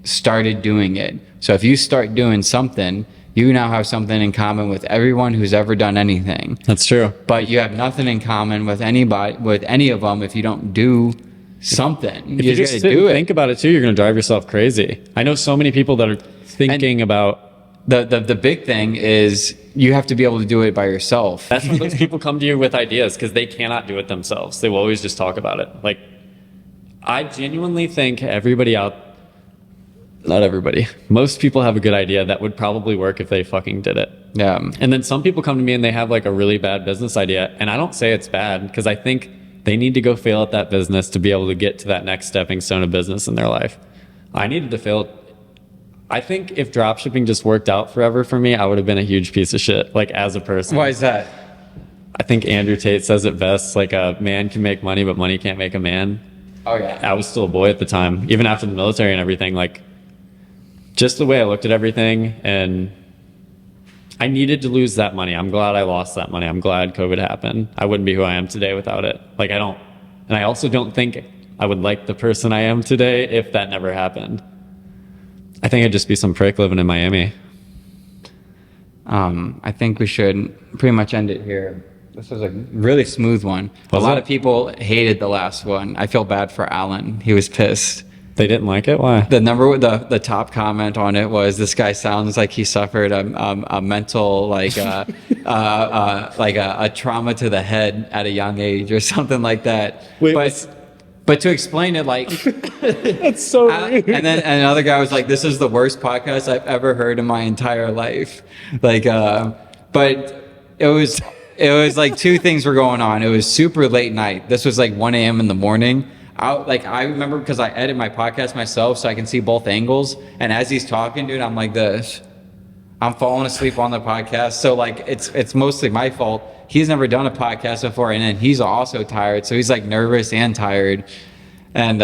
started doing it. So if you start doing something, you now have something in common with everyone who's ever done anything. That's true. But you have nothing in common with any of them if you don't do something. If you just think about it too, you're going to drive yourself crazy. I know so many people that are thinking about... The big thing is you have to be able to do it by yourself. That's when those people come to you with ideas, because they cannot do it themselves. They will always just talk about it. Like, I genuinely think not everybody, most people have a good idea that would probably work if they fucking did it. Yeah. And then some people come to me and they have like a really bad business idea, and I don't say it's bad, because I think they need to go fail at that business to be able to get to that next stepping stone of business in their life. I needed to fail. I think if dropshipping just worked out forever for me, I would have been a huge piece of shit, like, as a person. Why is that? I think Andrew Tate says it best, like, a man can make money, but money can't make a man. Oh, yeah. I was still a boy at the time, even after the military and everything. Like, just the way I looked at everything, and I needed to lose that money. I'm glad I lost that money. I'm glad COVID happened. I wouldn't be who I am today without it. Like, I also don't think I would like the person I am today if that never happened. I think I'd just be some prick living in Miami. I think we should pretty much end it here. This was a really smooth one. Was a lot it? of people hated the last one. I feel bad for Alan. He was pissed. They didn't like it? Why? The top comment on it was, "This guy sounds like he suffered a mental like a trauma to the head at a young age or something like that." Wait, but to explain it, like, That's so weird. and then another guy was like, "This is the worst podcast I've ever heard in my entire life." Like, but it was like two things were going on. It was super late night. This was like 1 a.m. in the morning. I remember because I edit my podcast myself so I can see both angles. And as he's talking, dude, I'm like this. I'm falling asleep on the podcast. So like it's mostly my fault. He's never done a podcast before, and then he's also tired. So he's like nervous and tired. And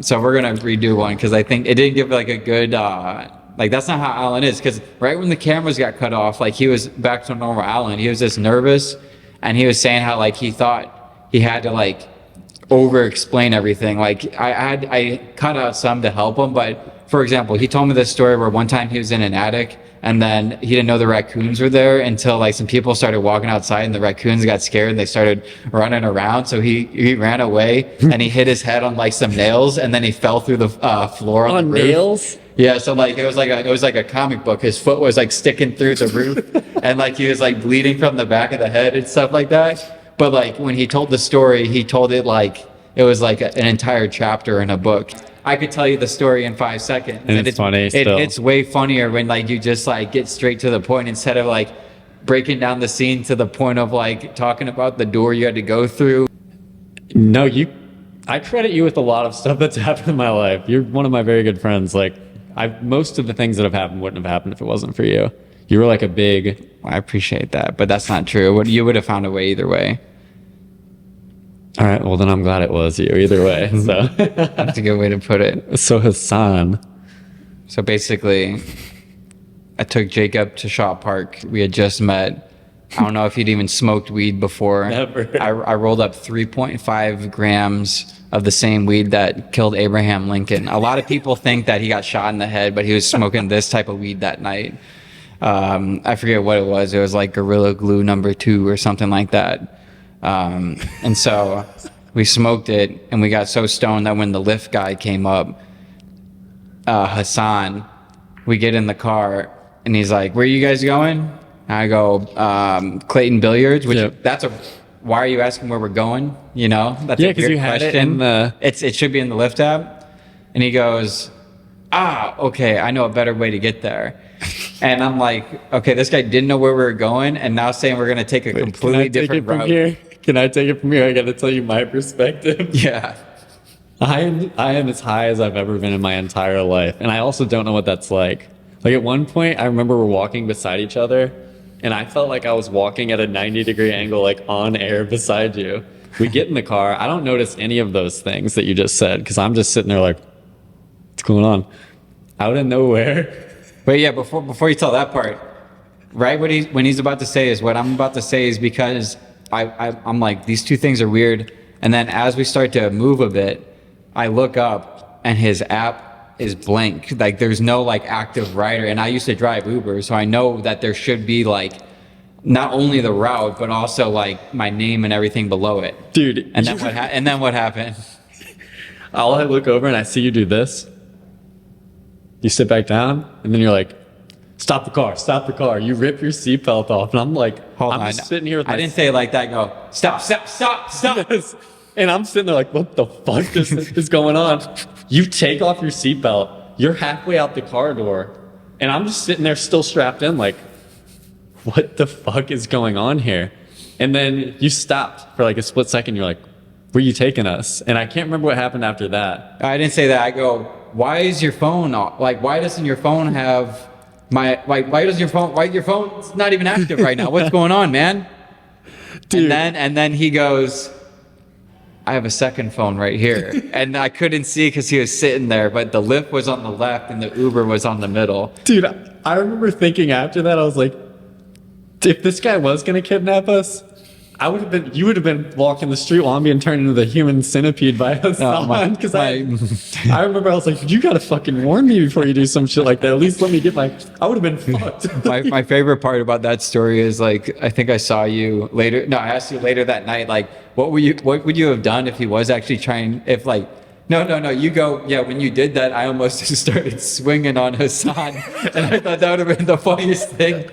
so we're gonna redo one because I think it didn't give like a good like that's not how Alan is. Because right when the cameras got cut off, like he was back to normal Alan. He was just nervous, and he was saying how like he thought he had to like over explain everything. Like I cut out some to help him, but for example, he told me this story where one time he was in an attic and then he didn't know the raccoons were there until like some people started walking outside and the raccoons got scared and they started running around. So he ran away and he hit his head on like some nails and then he fell through the floor on the roof. Nails? Yeah, so like it was like a comic book. His foot was like sticking through the roof and like he was like bleeding from the back of the head and stuff like that. But like when he told the story, he told it like it was like an entire chapter in a book. I could tell you the story in 5 seconds. And it's funny still. It's way funnier when like you just like get straight to the point instead of like breaking down the scene to the point of like talking about the door you had to go through. No, I credit you with a lot of stuff that's happened in my life. You're one of my very good friends. Like most of the things that have happened wouldn't have happened if it wasn't for you. You were like a big... I appreciate that, but that's not true. You would have found a way either way. All right, well then I'm glad it was you either way. So That's a good way to put it. So Hassan. So basically, I took Jacob to Shaw Park. We had just met. I don't know if he'd even smoked weed before. Never. I rolled up 3.5 grams of the same weed that killed Abraham Lincoln. A lot of people think that he got shot in the head, but he was smoking this type of weed that night. I forget what it was. It was like Gorilla Glue #2 or something like that. And so we smoked it and we got so stoned that when the Lyft guy came up, Hassan, we get in the car and he's like, "Where are you guys going?" And I go, Clayton Billiards, which why are you asking where we're going? You know, that's Yeah, a 'cause weird you had it question. in the... It should be in the Lyft app. And he goes, okay, I know a better way to get there. And I'm like, okay, this guy didn't know where we were going and now saying we're going to take a completely different route. Can I take it from here? I got to tell you my perspective. Yeah. I am as high as I've ever been in my entire life. And I also don't know what that's like. Like at one point, I remember we're walking beside each other and I felt like I was walking at a 90-degree angle, like on air beside you. We get in the car. I don't notice any of those things that you just said because I'm just sitting there like, what's going on? Out of nowhere. But yeah, before you tell that part, right? When he's about to say is what I'm about to say is because I'm like, these two things are weird. And then as we start to move a bit, I look up and his app is blank. Like there's no like active rider. And I used to drive Uber, so I know that there should be like not only the route, but also like my name and everything below it. Dude. And then what happened? I look over and I see you do this. You sit back down and then you're like, stop the car. You rip your seatbelt off. And I'm like, I'm just sitting here with I didn't say it like that. Go, stop. And I'm sitting there like, what the fuck is going on? You take off your seatbelt. You're halfway out the car door. And I'm just sitting there still strapped in like, what the fuck is going on here? And then you stopped for like a split second. You're like, where are you taking us? And I can't remember what happened after that. I didn't say that. I go, why is your phone off? Like, why doesn't your phone have why your phone's not even active right now? What's going on, man? Dude. And then he goes, I have a second phone right here. And I couldn't see because he was sitting there, but the Lyft was on the left and the Uber was on the middle. Dude, I remember thinking after that, I was like, if this guy was going to kidnap us, You would have been walking the street while I'm being turned into the human centipede by Hassan. Because I remember I was like, you gotta fucking warn me before you do some shit like that. At least let me get I would have been fucked. My favorite part about that story is like, I think I saw you later. No, I asked you later that night, like, what would you have done if he was actually trying, if like, no, you go, yeah, when you did that, I almost just started swinging on Hassan. And I thought that would have been the funniest thing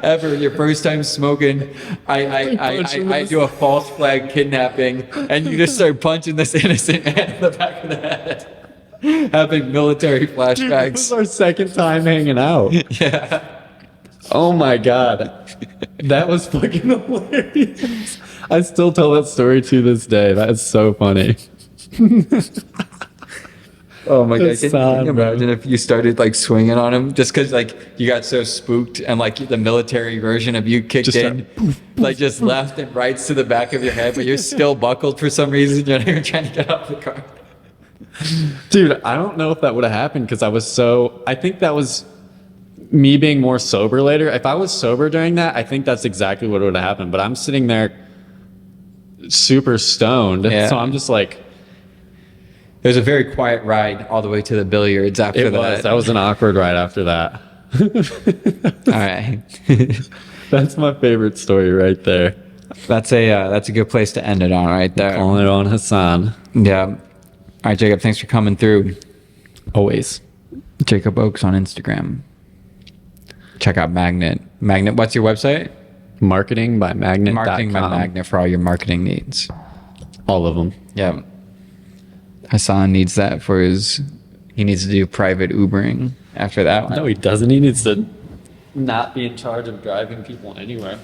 ever. Your first time smoking, I do a false flag kidnapping, and you just start punching this innocent man in the back of the head, having military flashbacks. This was our second time hanging out. Yeah. Oh my god, that was fucking hilarious. I still tell that story to this day. That is so funny. Oh my god! Can you Bro. imagine if you started like swinging on him just because like you got so spooked and like the military version of you kicked Just in, like just left and rights to the back of your head, but you're still buckled for some reason. You're not even trying to get out of the car. Dude, I don't know if that would have happened because I think that was me being more sober later. If I was sober during that, I think that's exactly what would have happened. But I'm sitting there super stoned. Yeah. So I'm just like, It was a very quiet ride all the way to the billiards after that. That was an awkward ride after that. All right. That's my favorite story right there. That's a good place to end it on right there. Calling it on Hassan. Yeah. All right, Jacob, thanks for coming through. Always. Jacob Ochs on Instagram. Check out Magnet. What's your website? Marketing by Magnet. Marketing by Magnet for all your marketing needs. All of them. Yeah. Hassan needs that he needs to do private Ubering after that one. No, he doesn't. He needs to not be in charge of driving people anywhere.